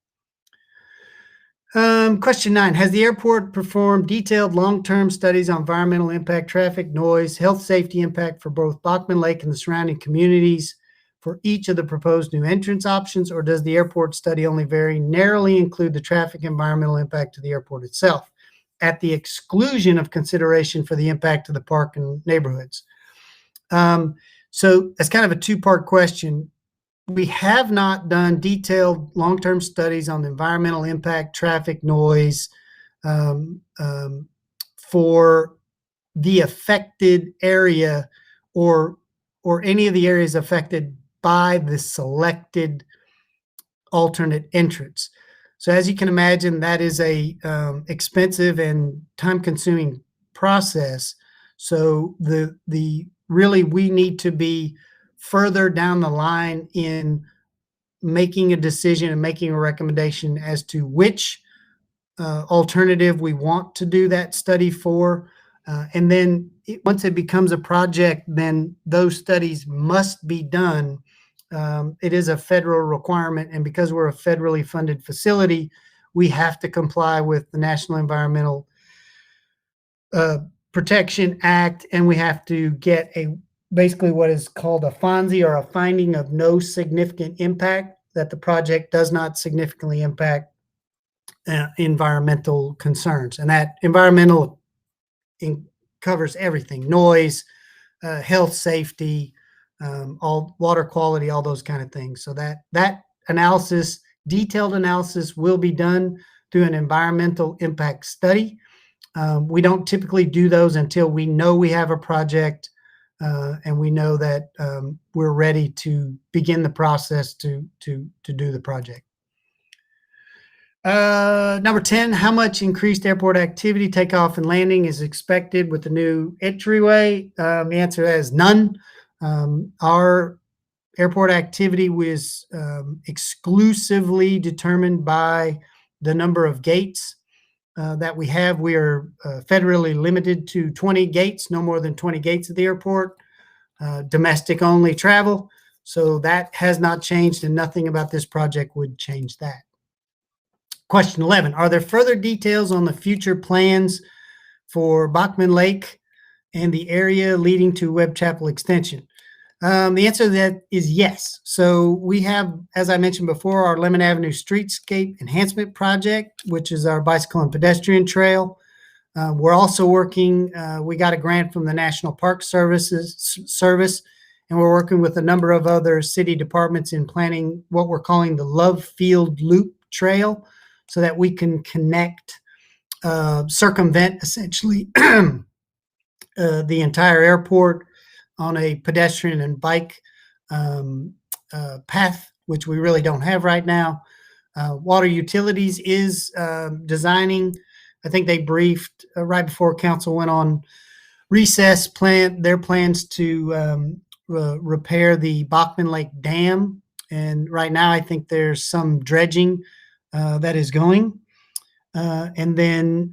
Question 9, has the airport performed detailed long-term studies on environmental impact, traffic, noise, health, safety impact for both Bachman Lake and the surrounding communities for each of the proposed new entrance options, or does the airport study only very narrowly include the traffic environmental impact to the airport itself? at the exclusion of consideration for the impact of the park and neighborhoods. So that's kind of a two-part question. We have not done detailed long-term studies on the environmental impact, traffic noise, for the affected area or any of the areas affected by the selected alternate entrance. So as you can imagine, that is a expensive and time-consuming process. So really we need to be further down the line in making a decision and making a recommendation as to which alternative we want to do that study for. And then once it becomes a project, then those studies must be done. It is a federal requirement, and because we're a federally funded facility, we have to comply with the National Environmental Protection Act, and we have to get basically what is called a FONSI, or a finding of no significant impact, that the project does not significantly impact environmental concerns. And that environmental covers everything: noise, health, safety, all water quality, all those kind of things. So that analysis, detailed analysis, will be done through an environmental impact study. We don't typically do those until we know we have a project and we know that we're ready to begin the process to do the project. Number 10, how much increased airport activity, takeoff and landing is expected with the new entryway? The answer is none. Our airport activity was exclusively determined by the number of gates that we have. We are federally limited to 20 gates, no more than 20 gates at the airport, domestic only travel. So that has not changed, and nothing about this project would change that. Question 11, are there further details on the future plans for Bachman Lake and the area leading to Webb Chapel Extension? The answer to that is yes. So we have, as I mentioned before, our Lemon Avenue Streetscape Enhancement Project, which is our bicycle and pedestrian trail. We're also working, we got a grant from the National Park Service, and we're working with a number of other city departments in planning what we're calling the Love Field Loop Trail, so that we can connect, circumvent essentially the entire airport on a pedestrian and bike path, which we really don't have right now. Water Utilities is designing, I think they briefed right before council went on recess, their plans to repair the Bachman Lake Dam. And right now I think there's some dredging that is going. And then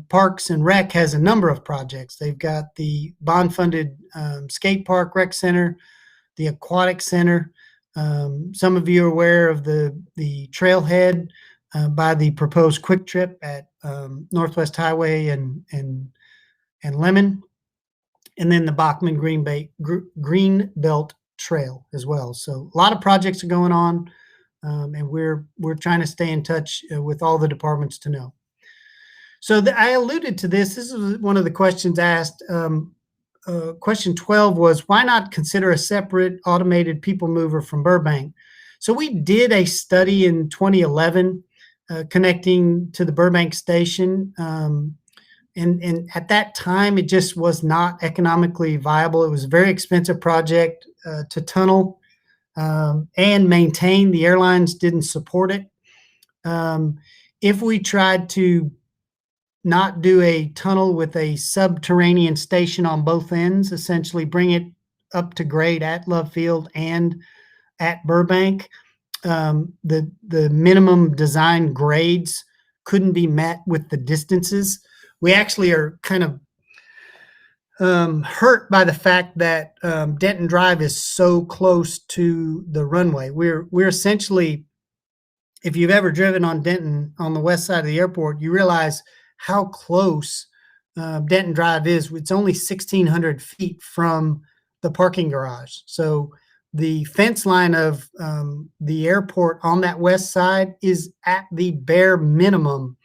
Parks and Rec has a number of projects. They've got the bond-funded skate park rec center, the aquatic center. Some of you are aware of the trailhead by the proposed Quick Trip at Northwest Highway and Lemon, and then the Bachman Green Belt Trail as well. So a lot of projects are going on. And we're trying to stay in touch with all the departments to know. So I alluded to this. This is one of the questions asked. Question 12 was, why not consider a separate automated people mover from Burbank? So we did a study in 2011 connecting to the Burbank Station. And at that time, it just was not economically viable. It was a very expensive project to tunnel and maintain. The airlines didn't support it. If we tried to not do a tunnel with a subterranean station on both ends, essentially bring it up to grade at Love Field and at Burbank, the minimum design grades couldn't be met with the distances. We actually are kind of hurt by the fact that Denton Drive is so close to the runway. We're essentially, if you've ever driven on Denton on the west side of the airport, you realize how close Denton Drive is. It's only 1,600 feet from the parking garage. So the fence line of the airport on that west side is at the bare minimum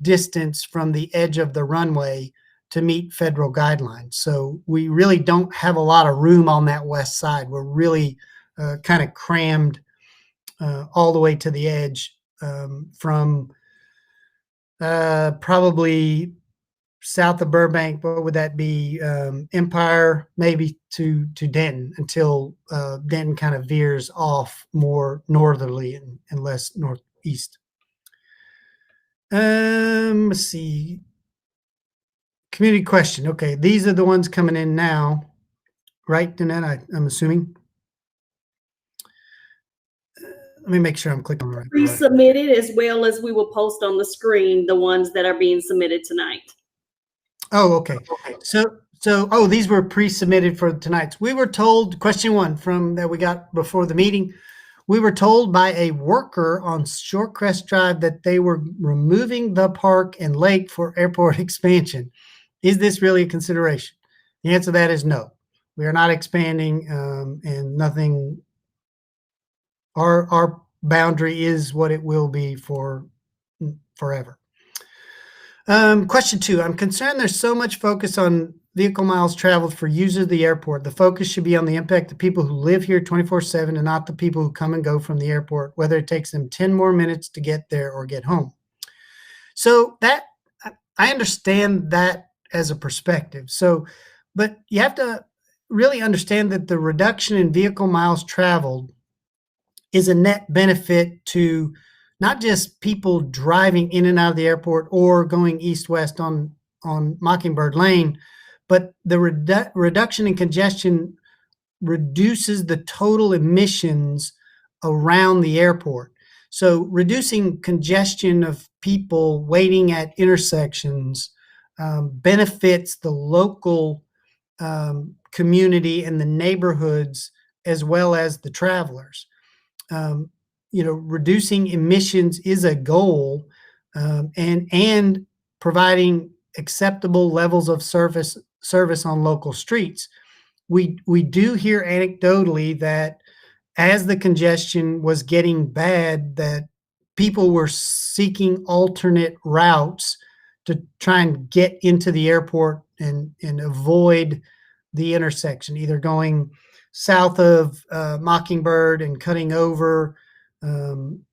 distance from the edge of the runway to meet federal guidelines. So we really don't have a lot of room on that west side. We're really kind of crammed all the way to the edge from probably south of Burbank. What would that be? Empire, maybe to Denton, until Denton kind of veers off more northerly and less northeast. Let's see. Community question. Okay, these are the ones coming in now, right, Danette? I'm assuming. Let me make sure I'm clicking on the right. Pre-submitted, as well as we will post on the screen the ones that are being submitted tonight. Oh, okay. So these were pre-submitted for tonight's. We were told, question one from that we got before the meeting, we were told by a worker on Shorecrest Drive that they were removing the park and lake for airport expansion. Is this really a consideration? The answer to that is no. We are not expanding, and nothing. Our boundary is what it will be for forever. Question two, I'm concerned there's so much focus on vehicle miles traveled for users of the airport. The focus should be on the impact of people who live here 24/7 and not the people who come and go from the airport, whether it takes them 10 more minutes to get there or get home. So that, I understand that as a perspective. So, but you have to really understand that the reduction in vehicle miles traveled is a net benefit to not just people driving in and out of the airport or going east-west on Mockingbird Lane, but the reduction in congestion reduces the total emissions around the airport. So reducing congestion of people waiting at intersections benefits the local community and the neighborhoods as well as the travelers. Reducing emissions is a goal, and providing acceptable levels of service on local streets. We do hear anecdotally that as the congestion was getting bad, that people were seeking alternate routes to try and get into the airport and avoid the intersection, either going south of Mockingbird and cutting over on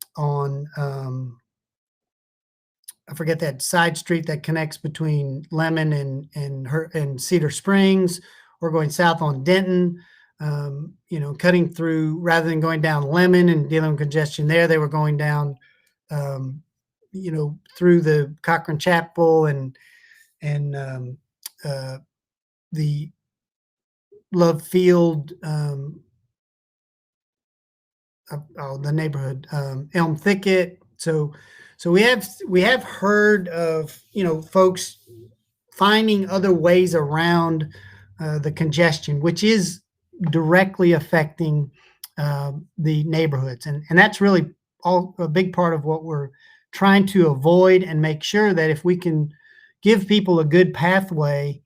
I forget that side street that connects between Lemon and Cedar Springs, or going south on Denton. Cutting through, rather than going down Lemon and dealing with congestion there, they were going down through the Cochran Chapel and the Love Field, the neighborhood, Elm Thicket. So we have heard of folks finding other ways around the congestion, which is directly affecting the neighborhoods, and that's really a big part of what we're trying to avoid and make sure that if we can give people a good pathway,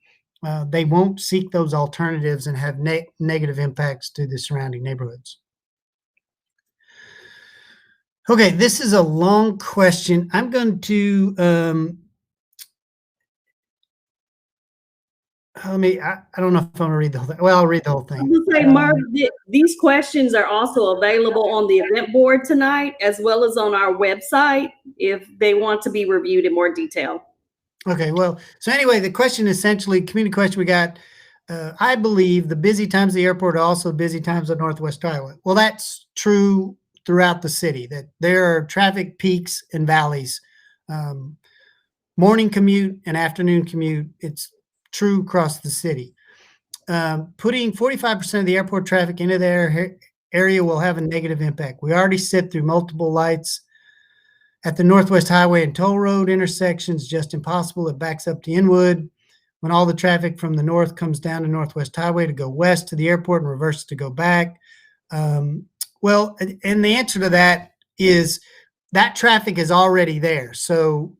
they won't seek those alternatives and have negative impacts to the surrounding neighborhoods. Okay, this is a long question. I'm going to I don't know if I'm going to read the whole thing. Well, I'll read the whole thing. I would say, Mark, these questions are also available on the event board tonight, as well as on our website, if they want to be reviewed in more detail. Okay, well, so anyway, the question essentially, community question we got, I believe the busy times of the airport are also busy times of Northwest Highway. Well, that's true throughout the city, that there are traffic peaks and valleys. Morning commute and afternoon commute, it's true across the city. Putting 45% of the airport traffic into their area will have a negative impact. We already sit through multiple lights at the Northwest Highway and Toll Road intersections, just impossible. It backs up to Inwood. When all the traffic from the north comes down to Northwest Highway to go west to the airport and reverse to go back. Well, and the answer to that is that traffic is already there. So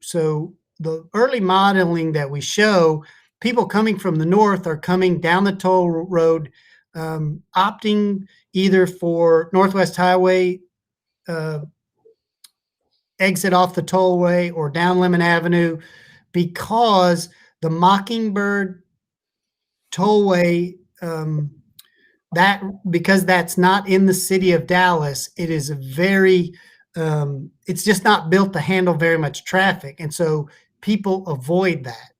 the early modeling that we show, people coming from the north are coming down the toll road, opting either for Northwest Highway exit off the tollway or down Lemon Avenue, because the Mockingbird tollway, because that's not in the city of Dallas, it is a very, it's just not built to handle very much traffic. And so people avoid that.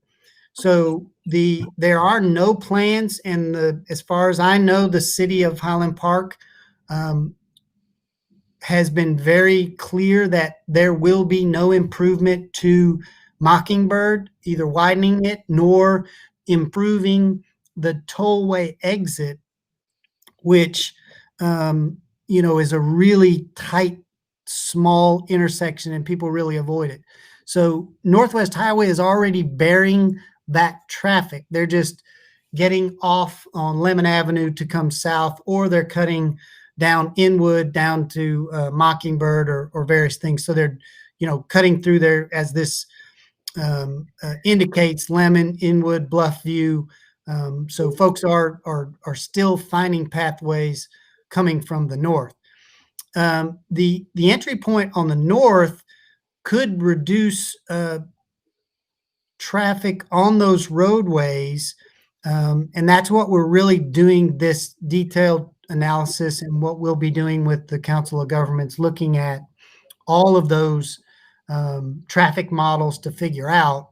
So there are no plans, and as far as I know, the city of Highland Park has been very clear that there will be no improvement to Mockingbird, either widening it nor improving the tollway exit, which is a really tight, small intersection, and people really avoid it. So Northwest Highway is already bearing that traffic. They're just getting off on Lemon Avenue to come south, or they're cutting down Inwood down to Mockingbird or various things. So they're, cutting through there, as this indicates, Lemon, Inwood, Bluffview. So folks are still finding pathways coming from the north. The entry point on the north could reduce traffic on those roadways, and that's what we're really doing this detailed analysis, and what we'll be doing with the Council of Governments, looking at all of those traffic models to figure out,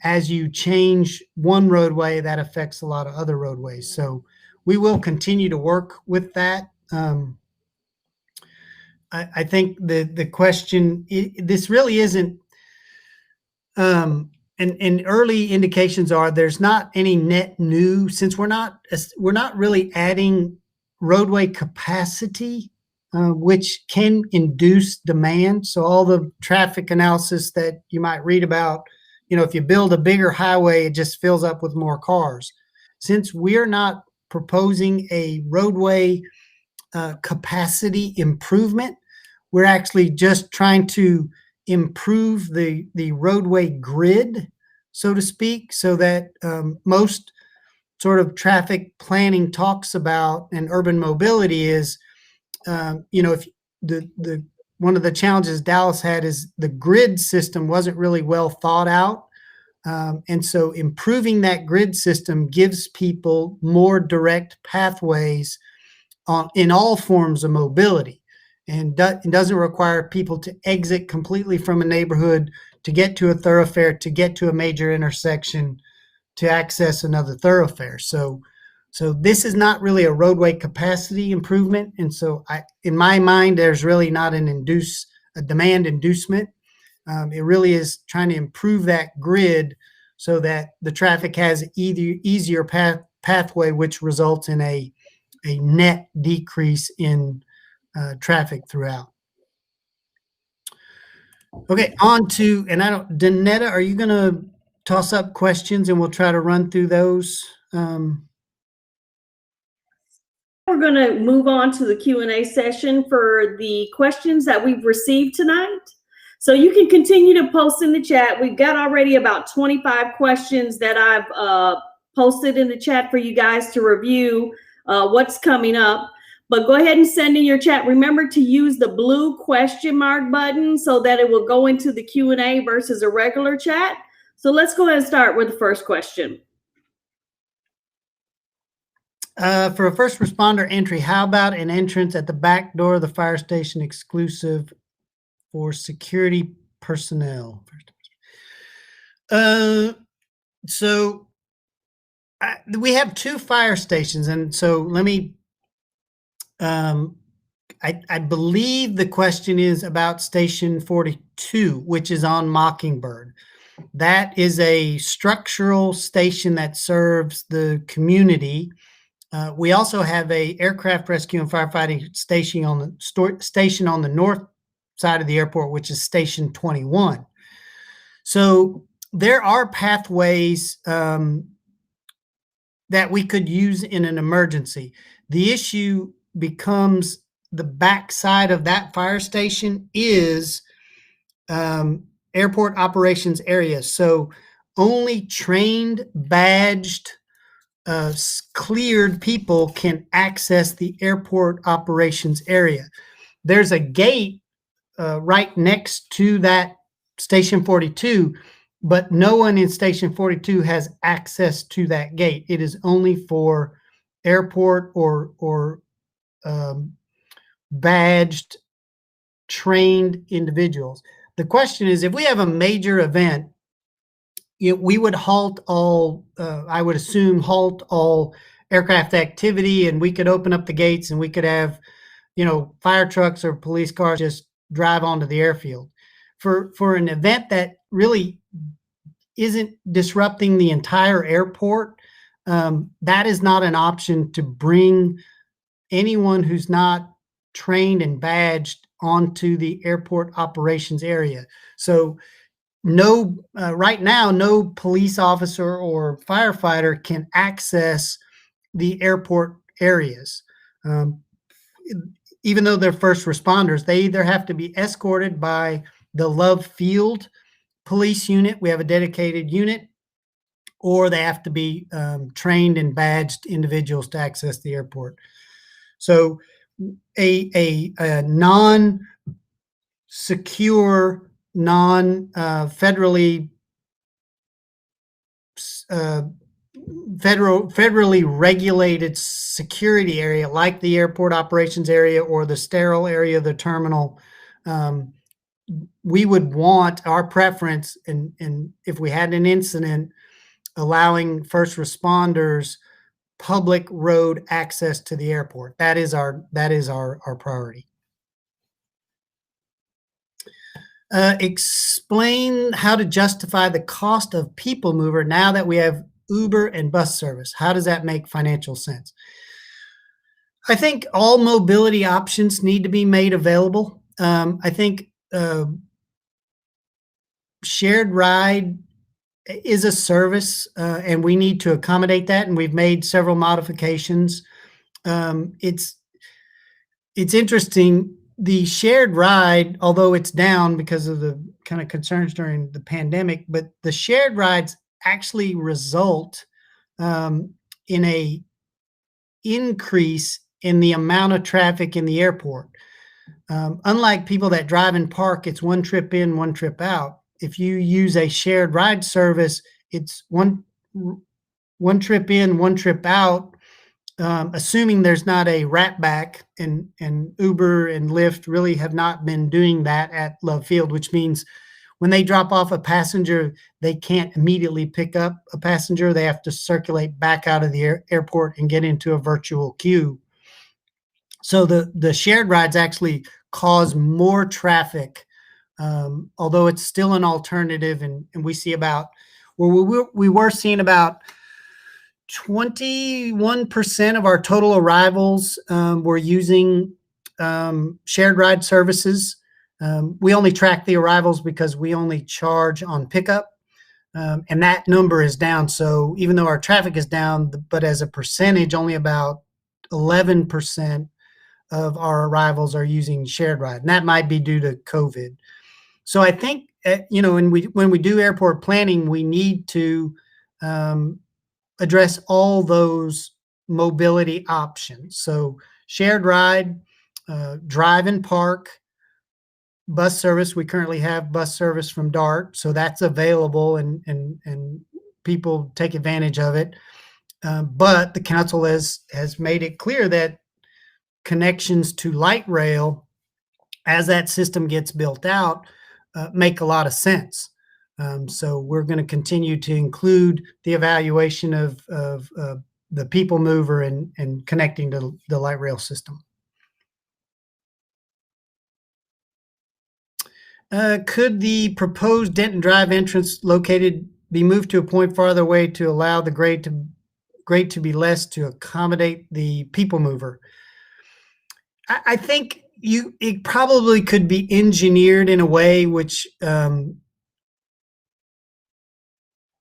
as you change one roadway, that affects a lot of other roadways. So we will continue to work with that. I think the question, this really isn't, and early indications are there's not any net new, since we're not really adding roadway capacity, which can induce demand. So all the traffic analysis that you might read about, if you build a bigger highway, it just fills up with more cars. Since we're not proposing a roadway capacity improvement, we're actually just trying to improve the roadway grid, so to speak, so that most sort of traffic planning talks about, and urban mobility is, if one of the challenges Dallas had is the grid system wasn't really well thought out. And so improving that grid system gives people more direct pathways in all forms of mobility. And it doesn't require people to exit completely from a neighborhood to get to a thoroughfare, to get to a major intersection, to access another thoroughfare. So this is not really a roadway capacity improvement. And so in my mind, there's really not a demand inducement. It really is trying to improve that grid so that the traffic has easier pathway, which results in a net decrease in traffic throughout. Okay, on to, and Danetta, are you going to toss up questions and we'll try to run through those? We're going to move on to the Q&A session for the questions that we've received tonight. So you can continue to post in the chat. We've got already about 25 questions that I've posted in the chat for you guys to review what's coming up. But go ahead and send in your chat. Remember to use the blue question mark button so that it will go into the Q&A versus a regular chat. So let's go ahead and start with the first question. For a first responder entry, how about an entrance at the back door of the fire station exclusive for security personnel? So we have two fire stations, and so let me, I believe the question is about Station 42, which is on Mockingbird. That is a structural station that serves the community. We also have a aircraft rescue and firefighting station on the north side of the airport, which is Station 21. So there are pathways that we could use in an emergency. The issue becomes the backside of that fire station is airport operations area. So only trained, badged, cleared people can access the airport operations area. There's a gate right next to that Station 42, but no one in Station 42 has access to that gate. It is only for airport or badged, trained individuals. The question is, if we have a major event, we would halt all, I would assume, halt all aircraft activity, and we could open up the gates and we could have, fire trucks or police cars just drive onto the airfield. For an event that really isn't disrupting the entire airport, that is not an option to bring anyone who's not trained and badged onto the airport operations area. So right now, no police officer or firefighter can access the airport areas. Even though they're first responders, they either have to be escorted by the Love Field police unit. We have a dedicated unit, or they have to be trained and badged individuals to access the airport. So a non-secure, non-federally federally regulated security area, like the airport operations area or the sterile area of the terminal, we would want, our preference, and if we had an incident, allowing first responders public road access to the airport. That is our priority. Explain how to justify the cost of people mover now that we have Uber and bus service. How does that make financial sense? I think all mobility options need to be made available. I think shared ride is a service, and we need to accommodate that, and we've made several modifications. It's interesting. The shared ride, although it's down because of the kind of concerns during the pandemic, but the shared rides actually result in a increase in the amount of traffic in the airport. Unlike people that drive and park, it's one trip in, one trip out. If you use a shared ride service, it's one trip in, one trip out, assuming there's not a rat back, and Uber and Lyft really have not been doing that at Love Field, which means when they drop off a passenger, they can't immediately pick up a passenger. They have to circulate back out of the airport and get into a virtual queue. So the shared rides actually cause more traffic, although it's still an alternative, and we see we were seeing about 21% of our total arrivals were using shared ride services. We only track the arrivals because we only charge on pickup, and that number is down. So even though our traffic is down, but as a percentage, only about 11% of our arrivals are using shared ride, and that might be due to COVID. So I think, when we do airport planning, we need to address all those mobility options. So shared ride, drive and park, bus service. We currently have bus service from DART, so that's available, and people take advantage of it. But the council has made it clear that connections to light rail, as that system gets built out, make a lot of sense. So we're going to continue to include the evaluation of the people mover and connecting to the light rail system. Could the proposed Denton Drive entrance be moved to a point farther away to allow the grade to be less to accommodate the people mover? I think it probably could be engineered in a way which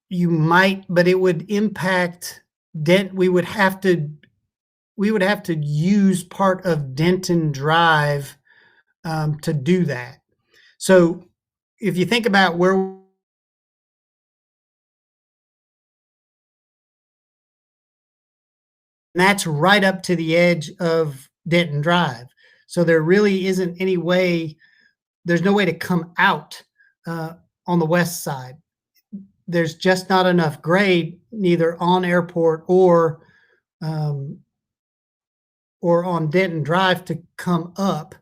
you might, but it would impact we would have to use part of Denton Drive to do that. So if you think about where that's right up to the edge of Denton Drive. So there really isn't any way there's no way to come out on the west side. There's just not enough grade, neither on Airport or on Denton Drive, to come up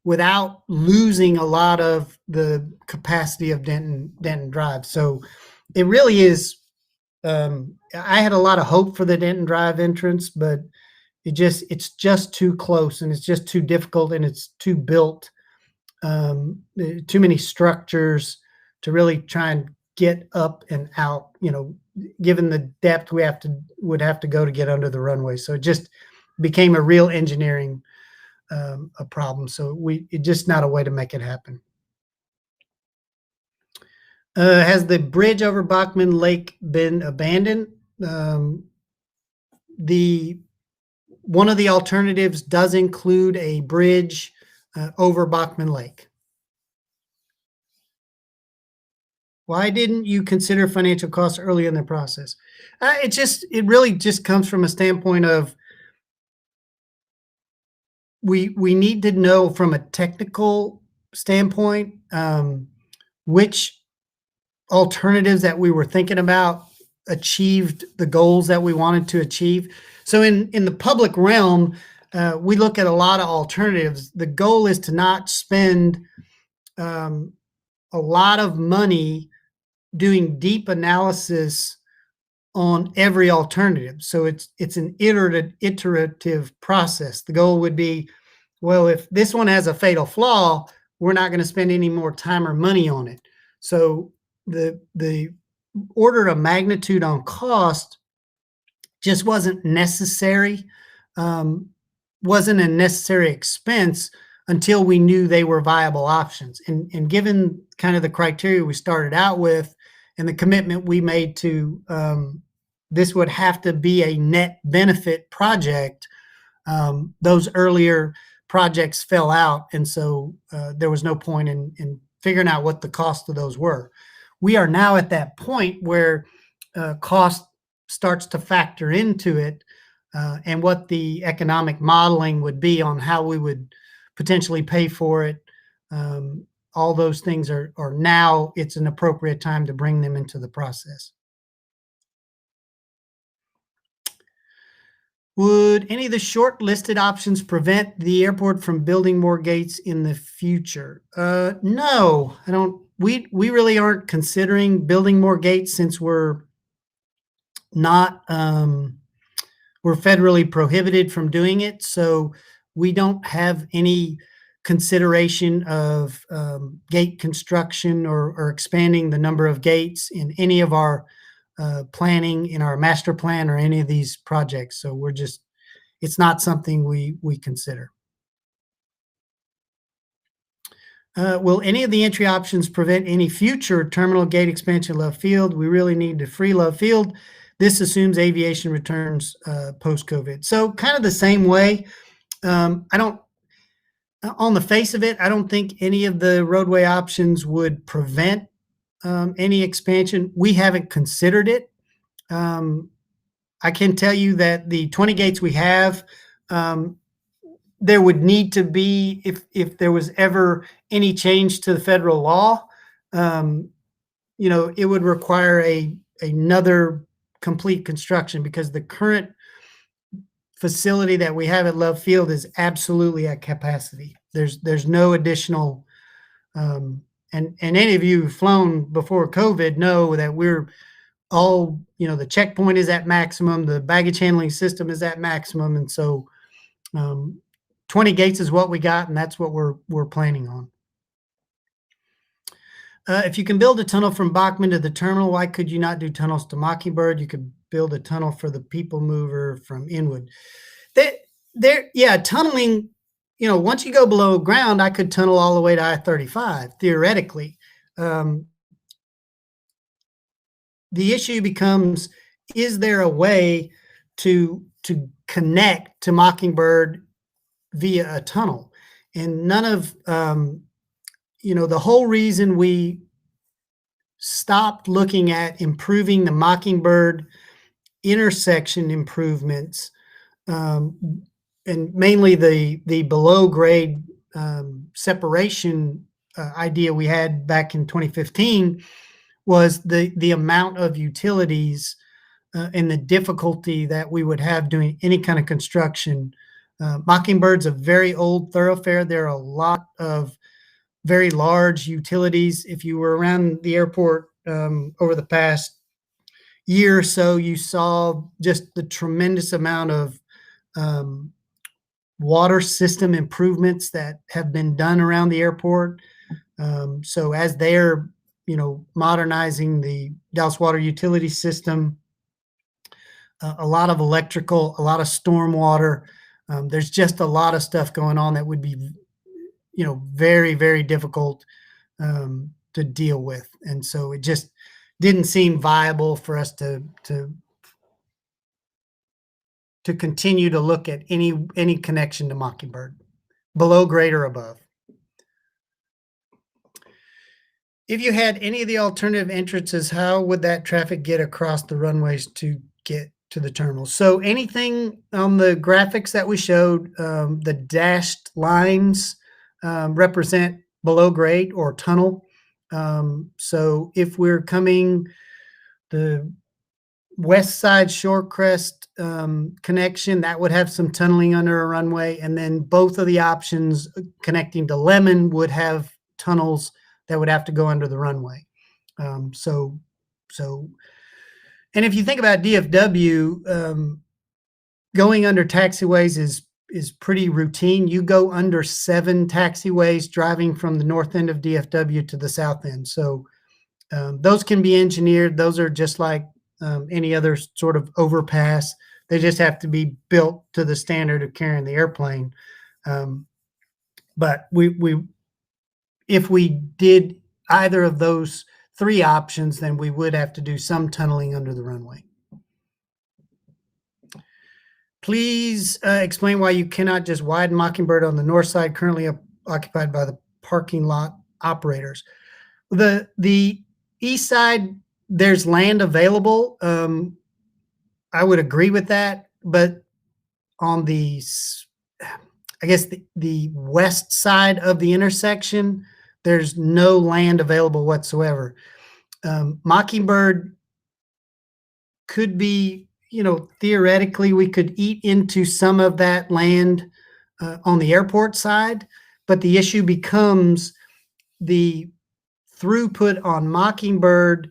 without losing a lot of the capacity of Denton Drive. So it really is. I had a lot of hope for the Denton Drive entrance, but it's just too close, and it's just too difficult, and it's too built, too many structures to really try and get up and out, given the depth we would have to go to get under the runway. So it just became a real engineering a problem. So it's just not a way to make it happen. Has the bridge over Bachman Lake been abandoned? One of the alternatives does include a bridge over Bachman Lake. Why didn't you consider financial costs early in the process? It really just comes from a standpoint of we need to know from a technical standpoint which alternatives that we were thinking about achieved the goals that we wanted to achieve. So in the public realm, we look at a lot of alternatives. The goal is to not spend a lot of money doing deep analysis on every alternative. So it's an iterative process. The goal would be, well, if this one has a fatal flaw, we're not going to spend any more time or money on it. So the order of magnitude on cost just wasn't necessary, wasn't a necessary expense until we knew they were viable options. And given kind of the criteria we started out with and the commitment we made to this would have to be a net benefit project, those earlier projects fell out. And so there was no point in figuring out what the cost of those were. We are now at that point where cost starts to factor into it, and what the economic modeling would be on how we would potentially pay for it. All those things are now, it's an appropriate time to bring them into the process. Would any of the shortlisted options prevent the airport from building more gates in the future? No, I don't. We really aren't considering building more gates since we're not, we're federally prohibited from doing it. So we don't have any consideration of gate construction or expanding the number of gates in any of our planning, in our master plan, or any of these projects. So it's not something we consider. Will any of the entry options prevent any future terminal gate expansion Love Field? We really need to free Love Field. This assumes aviation returns post-COVID. So kind of the same way. On the face of it, I don't think any of the roadway options would prevent any expansion. We haven't considered it. I can tell you that the 20 gates we have, there would need to be, if there was ever any change to the federal law, it would require another complete construction, because the current facility that we have at Love Field is absolutely at capacity. There's no additional, and any of you who've flown before COVID know that we're all, the checkpoint is at maximum, the baggage handling system is at maximum, and so 20 gates is what we got, and that's what we're planning on. If you can build a tunnel from Bachman to the terminal, why could you not do tunnels to Mockingbird? You could build a tunnel for the people mover from Inwood. Tunneling, once you go below ground, I could tunnel all the way to I-35, theoretically. The issue becomes, is there a way to connect to Mockingbird via a tunnel? And none of, the whole reason we stopped looking at improving the Mockingbird intersection improvements, and mainly the below grade separation idea we had back in 2015 was the amount of utilities and the difficulty that we would have doing any kind of construction. Mockingbird's a very old thoroughfare. There are a lot of very large utilities. If you were around the airport over the past year or so, you saw just the tremendous amount of water system improvements that have been done around the airport. So as they're, modernizing the Dallas water utility system, a lot of electrical, a lot of stormwater. There's just a lot of stuff going on that would be, very, very difficult to deal with. And so it just didn't seem viable for us to continue to look at any connection to Mockingbird, below grade or above. If you had any of the alternative entrances, how would that traffic get across the runways to get to the terminal? So anything on the graphics that we showed, the dashed lines represent below grade or tunnel. So if we're coming the west side Shorecrest connection, that would have some tunneling under a runway. And then both of the options connecting to Lemon would have tunnels that would have to go under the runway. And if you think about DFW, going under taxiways is pretty routine. You go under 7 taxiways driving from the north end of DFW to the south end. So those can be engineered. Those are just like any other sort of overpass. They just have to be built to the standard of carrying the airplane. But if we did either of those 3 options, then we would have to do some tunneling under the runway. Please explain why you cannot just widen Mockingbird on the north side, currently occupied by the parking lot operators. The east side, there's land available. I would agree with that, but on the west side of the intersection, there's no land available whatsoever. Mockingbird could be, theoretically, we could eat into some of that land on the airport side, but the issue becomes the throughput on Mockingbird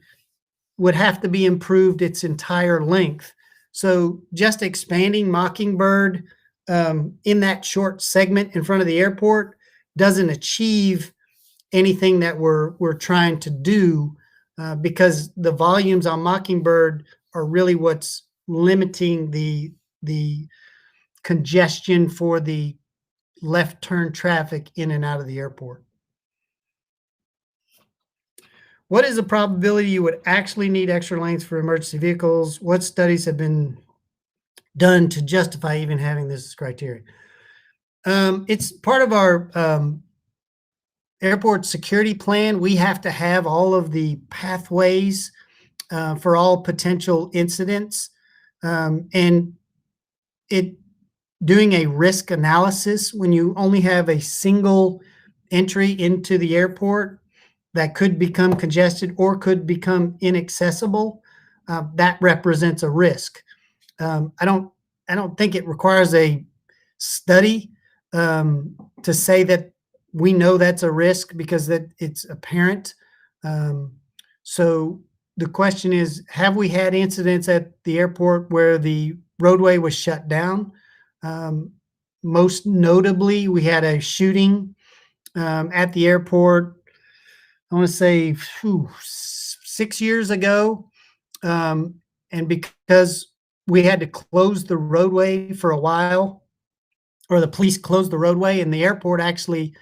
would have to be improved its entire length. So just expanding Mockingbird in that short segment in front of the airport doesn't achieve anything that we're trying to do because the volumes on Mockingbird are really what's limiting the congestion for the left turn traffic in and out of the airport. What is the probability you would actually need extra lanes for emergency vehicles? What studies have been done to justify even having this as criteria? It's part of our airport security plan. We have to have all of the pathways for all potential incidents. And doing a risk analysis when you only have a single entry into the airport that could become congested or could become inaccessible, that represents a risk. I don't think it requires a study to say that we know that's a risk because that it's apparent. So the question is, have we had incidents at the airport where the roadway was shut down? Most notably, we had a shooting at the airport, I want to say 6 years ago. And because we had to close the roadway for a while, or the police closed the roadway, and the airport actually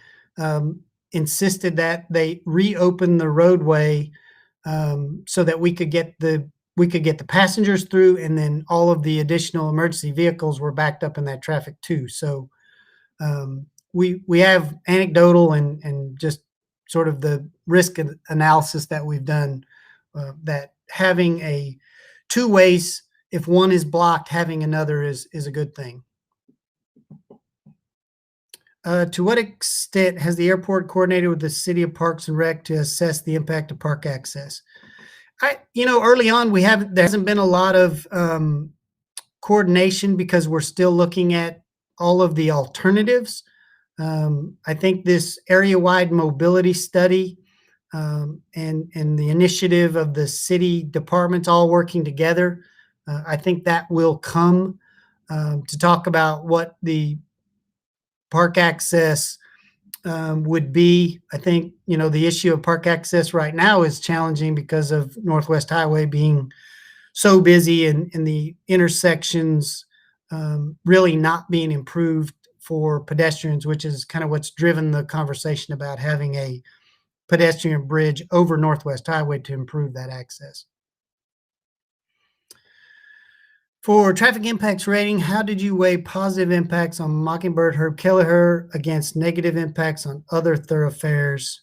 insisted that they reopen the roadway so that we could get the passengers through, and then all of the additional emergency vehicles were backed up in that traffic too. So we have anecdotal and just sort of the risk analysis that we've done that having a 2 ways, if one is blocked, having another is a good thing. To what extent has the airport coordinated with the City of Parks and Rec to assess the impact of park access? Early on, there hasn't been a lot of coordination because we're still looking at all of the alternatives. I think this area-wide mobility study and the initiative of the city departments all working together, I think that will come to talk about what the park access would be. I think, the issue of park access right now is challenging because of Northwest Highway being so busy and the intersections really not being improved for pedestrians, which is kind of what's driven the conversation about having a pedestrian bridge over Northwest Highway to improve that access. For traffic impacts rating, how did you weigh positive impacts on Mockingbird Herb Kelleher against negative impacts on other thoroughfares?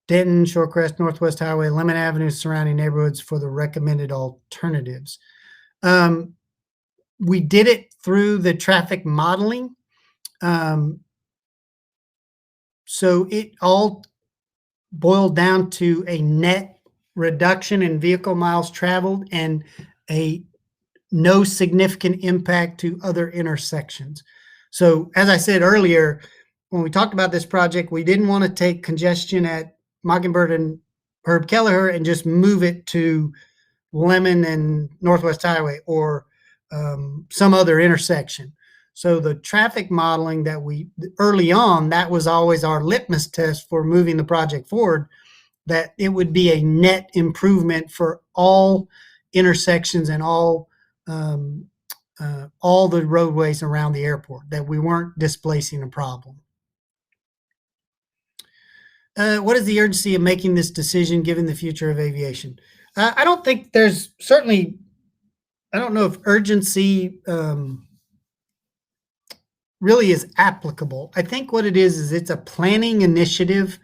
Denton, Shorecrest, Northwest Highway, Lemon Avenue, surrounding neighborhoods for the recommended alternatives. We did it through the traffic modeling. So it all boiled down to a net reduction in vehicle miles traveled and a no significant impact to other intersections. So as I said earlier, when we talked about this project, we didn't want to take congestion at Mockingbird and Herb Kelleher and just move it to Lemon and Northwest Highway or some other intersection. So the traffic modeling that early on, that was always our litmus test for moving the project forward, that it would be a net improvement for all intersections and all the roadways around the airport, that we weren't displacing a problem. What is the urgency of making this decision given the future of aviation? I don't think there's certainly, I don't know if urgency really is applicable. I think what it is it's a planning initiative.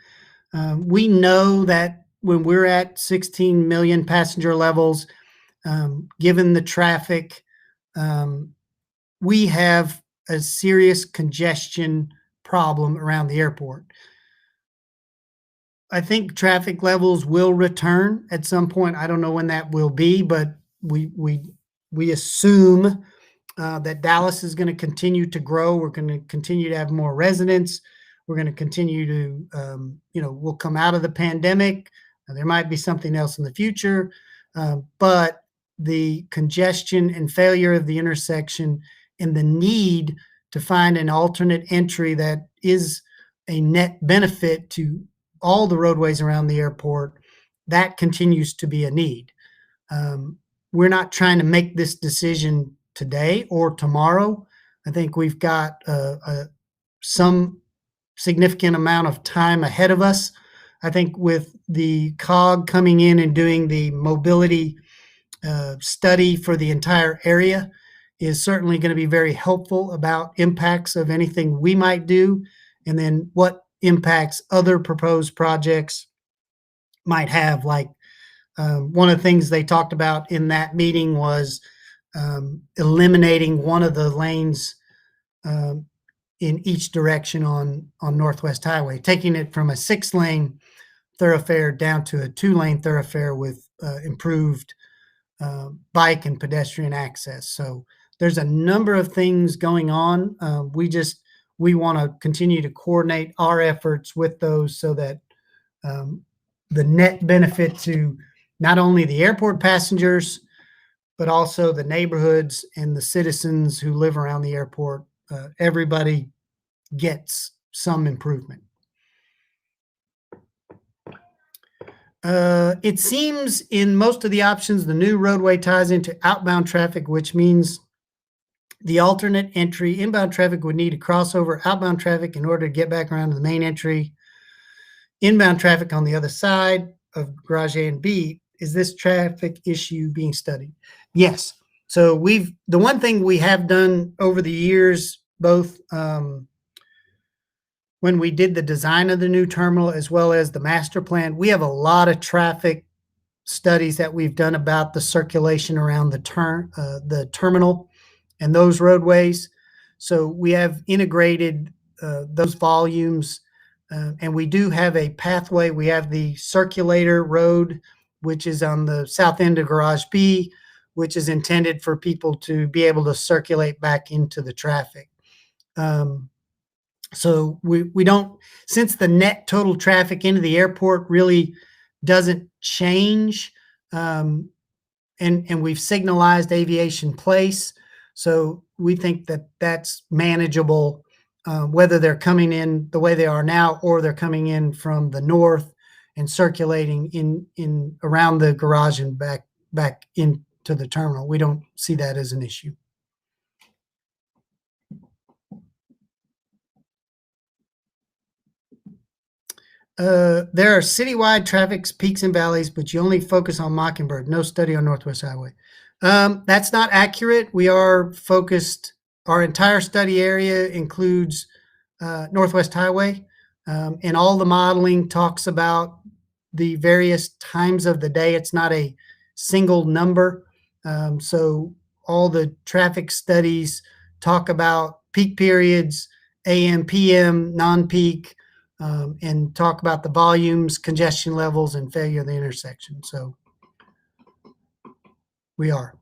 We know that when we're at 16 million passenger levels, given the traffic, we have a serious congestion problem around the airport. I think traffic levels will return at some point. I don't know when that will be, but we assume that Dallas is going to continue to grow. We're going to continue to have more residents. We're going to continue to, we'll come out of the pandemic. There might be something else in the future, but the congestion and failure of the intersection and the need to find an alternate entry that is a net benefit to all the roadways around the airport, that continues to be a need. We're not trying to make this decision today or tomorrow. I think we've got some significant amount of time ahead of us. I think with the COG coming in and doing the mobility study for the entire area is certainly going to be very helpful about impacts of anything we might do, and then what impacts other proposed projects might have. Like one of the things they talked about in that meeting was eliminating one of the lanes in each direction on Northwest Highway, taking it from a 6-lane thoroughfare down to a 2-lane thoroughfare with improved bike and pedestrian access. So there's a number of things going on. We want to continue to coordinate our efforts with those so that the net benefit to not only the airport passengers, but also the neighborhoods and the citizens who live around the airport, everybody gets some improvement. It seems in most of the options, the new roadway ties into outbound traffic, which means the alternate entry, inbound traffic would need to cross over outbound traffic in order to get back around to the main entry. Inbound traffic on the other side of garage A and B. Is this traffic issue being studied? Yes. So the one thing we have done over the years, both when we did the design of the new terminal as well as the master plan, we have a lot of traffic studies that we've done about the circulation around the terminal and those roadways. So we have integrated those volumes. And we do have a pathway. We have the circulator road, which is on the south end of Garage B, which is intended for people to be able to circulate back into the traffic. So we don't, since the net total traffic into the airport really doesn't change, and we've signalized Aviation Place, so we think that that's manageable, whether they're coming in the way they are now or they're coming in from the north and circulating in around the garage and back into the terminal. We don't see that as an issue. There are citywide traffic peaks and valleys, but you only focus on Mockingbird, no study on Northwest Highway. That's not accurate. We are focused, our entire study area includes Northwest Highway, and all the modeling talks about the various times of the day. It's not a single number. So all the traffic studies talk about peak periods, AM, PM, non-peak, and talk about the volumes, congestion levels, and failure of the intersection. So we are.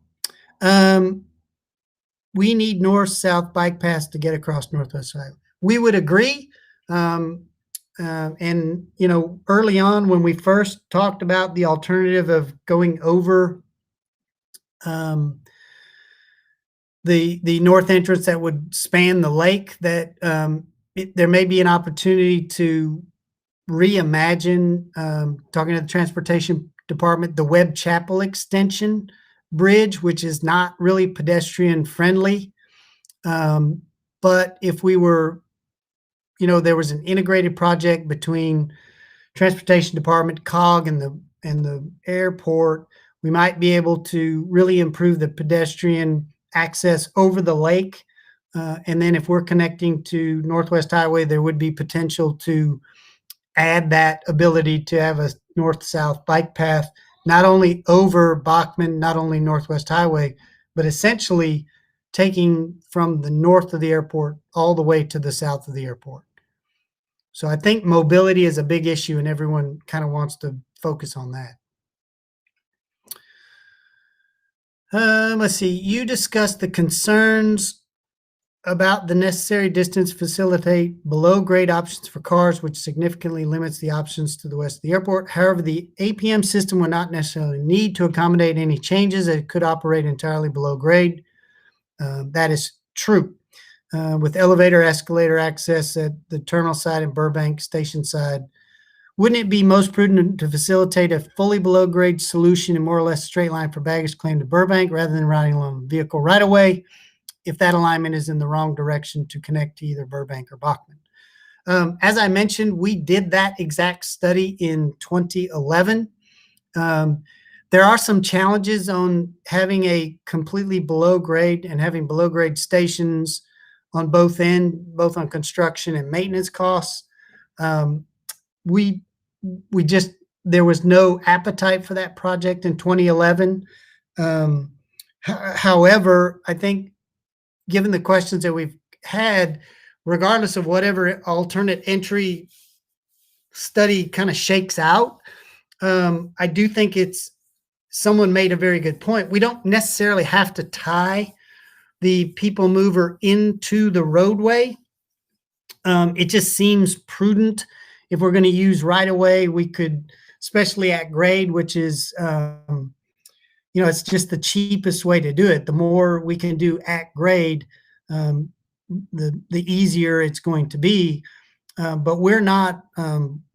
We need north-south bike paths to get across Northwest Highway. We would agree. And, you know, early on when we first talked about the alternative of going over the north entrance that would span the lake, that there may be an opportunity to reimagine, talking to the transportation department, the Webb Chapel Extension bridge, which is not really pedestrian friendly. But if we were, you know, there was an integrated project between transportation department, COG, and the airport, we might be able to really improve the pedestrian access over the lake. And then if we're connecting to Northwest Highway, there would be potential to add that ability to have a north-south bike path, not only over Bachman, not only Northwest Highway, but essentially taking from the north of the airport all the way to the south of the airport. So I think mobility is a big issue, and everyone kind of wants to focus on that. Let's see. You discussed the concerns about the necessary distance to facilitate below grade options for cars, which significantly limits the options to the west of the airport. However, the APM system will not necessarily need to accommodate any changes. It could operate entirely below grade. That is true. With elevator, escalator access at the terminal side and Burbank Station side, wouldn't it be most prudent to facilitate a fully below grade solution in more or less straight line for baggage claim to Burbank rather than riding along the vehicle right away if that alignment is in the wrong direction to connect to either Burbank or Bachman? As I mentioned, we did that exact study in 2011. There are some challenges on having a completely below grade and having below grade stations on both ends, both on construction and maintenance costs. There was no appetite for that project in 2011. However, I think given the questions that we've had, regardless of whatever alternate entry study kind of shakes out, I do think someone made a very good point. We don't necessarily have to tie the people mover into the roadway. It just seems prudent. If we're going to use right away, we could, especially at grade, which is, it's just the cheapest way to do it. The more we can do at grade, the easier it's going to be. But we're not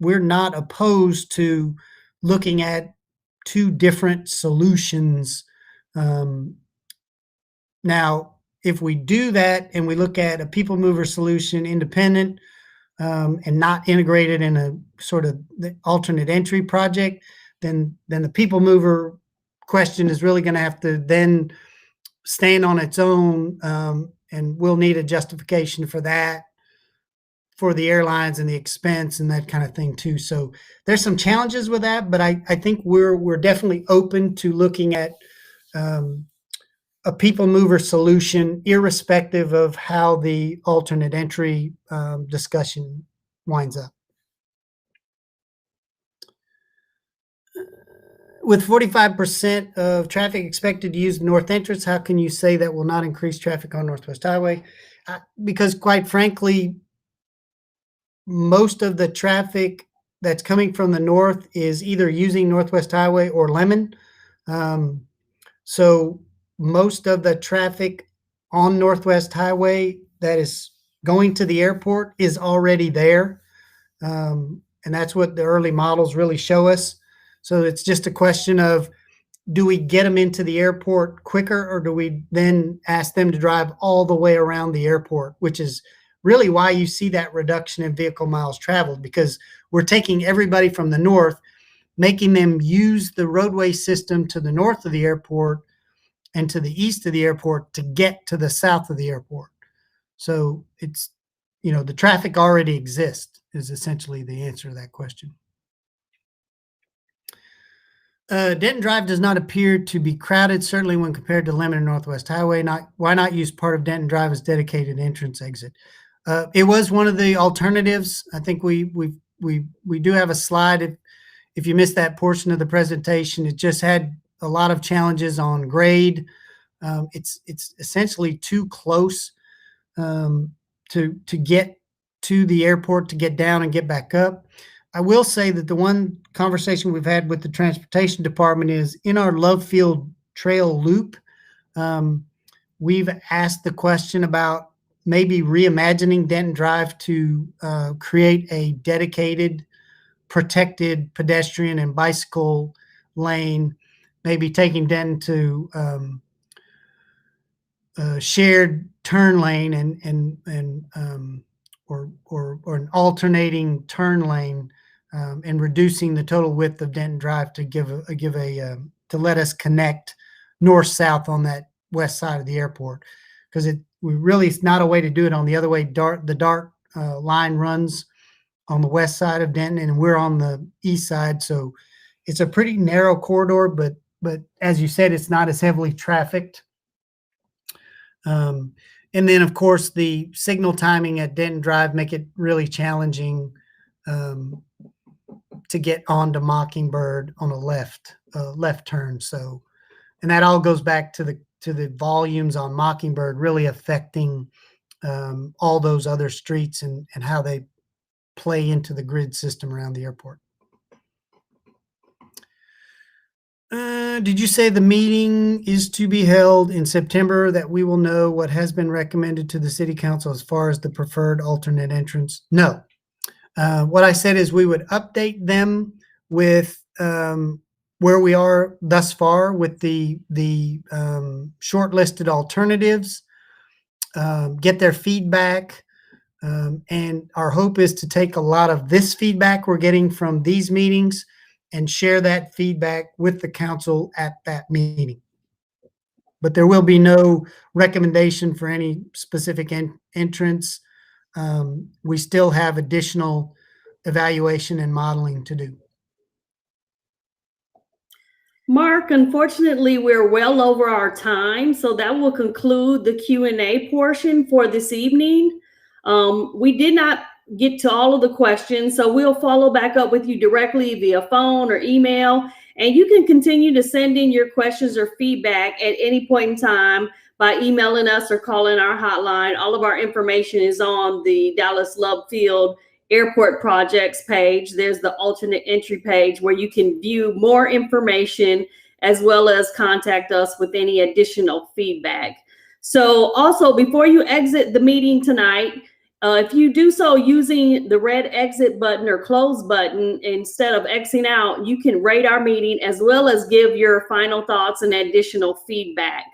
opposed to looking at two different solutions. Now, if we do that and we look at a people mover solution independent and not integrated in a sort of the alternate entry project, then the people mover question is really going to have to then stand on its own, and we'll need a justification for that, for the airlines and the expense and that kind of thing too. So there's some challenges with that, but I think we're definitely open to looking at a people mover solution, irrespective of how the alternate entry discussion winds up. With 45% of traffic expected to use the north entrance, how can you say that will not increase traffic on Northwest Highway? Because quite frankly, most of the traffic that's coming from the north is either using Northwest Highway or Lemon. So most of the traffic on Northwest Highway that is going to the airport is already there. And that's what the early models really show us. So it's just a question of, do we get them into the airport quicker, or do we then ask them to drive all the way around the airport, which is really why you see that reduction in vehicle miles traveled, because we're taking everybody from the north, making them use the roadway system to the north of the airport and to the east of the airport to get to the south of the airport. So it's, the traffic already exists is essentially the answer to that question. Denton Drive does not appear to be crowded, certainly when compared to Lemon and Northwest Highway. Why not use part of Denton Drive as dedicated entrance exit? It was one of the alternatives. I think we do have a slide. If you missed that portion of the presentation, it just had a lot of challenges on grade. It's essentially too close to get to the airport to get down and get back up. I will say that the one conversation we've had with the transportation department is in our Love Field Trail loop. We've asked the question about maybe reimagining Denton Drive to create a dedicated, protected pedestrian and bicycle lane, maybe taking Denton to shared turn lane or an alternating turn lane, and reducing the total width of Denton Drive to to let us connect north south on that west side of the airport, because it's not a way to do it on the other way. The dark line runs on the west side of Denton, and we're on the east side, so it's a pretty narrow corridor. But as you said, it's not as heavily trafficked. And then, of course, the signal timing at Denton Drive make it really challenging to get onto Mockingbird on a left turn. So, and that all goes back to the volumes on Mockingbird really affecting all those other streets and how they play into the grid system around the airport. Did you say the meeting is to be held in September, that we will know what has been recommended to the city council as far as the preferred alternate entrance? No. What I said is we would update them with where we are thus far with the shortlisted alternatives, get their feedback, and our hope is to take a lot of this feedback we're getting from these meetings and share that feedback with the council at that meeting. But there will be no recommendation for any specific entrance. We still have additional evaluation and modeling to do. Mark, unfortunately, we're well over our time, so that will conclude the Q&A portion for this evening. We did not get to all of the questions, so we'll follow back up with you directly via phone or email, and you can continue to send in your questions or feedback at any point in time by emailing us or calling our hotline. All of our information is on the Dallas Love Field Airport Projects page. There's the alternate entry page where you can view more information as well as contact us with any additional feedback. So also, before you exit the meeting tonight, if you do so using the red exit button or close button instead of Xing out, you can rate our meeting as well as give your final thoughts and additional feedback.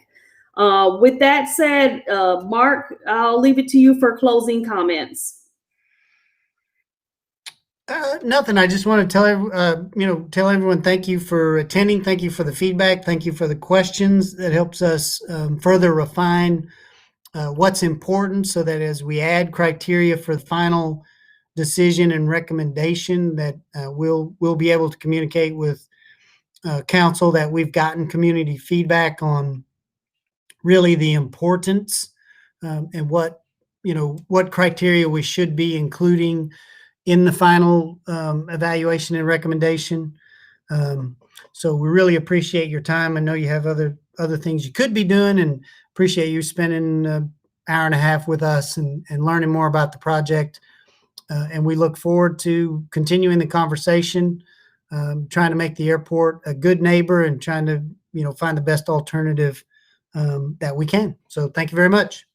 With that said, Mark, I'll leave it to you for closing comments. Nothing. I just want to tell everyone thank you for attending. Thank you for the feedback. Thank you for the questions. That helps us further refine what's important, so that as we add criteria for the final decision and recommendation, that we'll be able to communicate with council that we've gotten community feedback on really the importance and what criteria we should be including in the final evaluation and recommendation. So we really appreciate your time. I know you have other things you could be doing, and appreciate you spending an hour and a half with us and learning more about the project. And we look forward to continuing the conversation, trying to make the airport a good neighbor and trying to find the best alternative that we can. So thank you very much.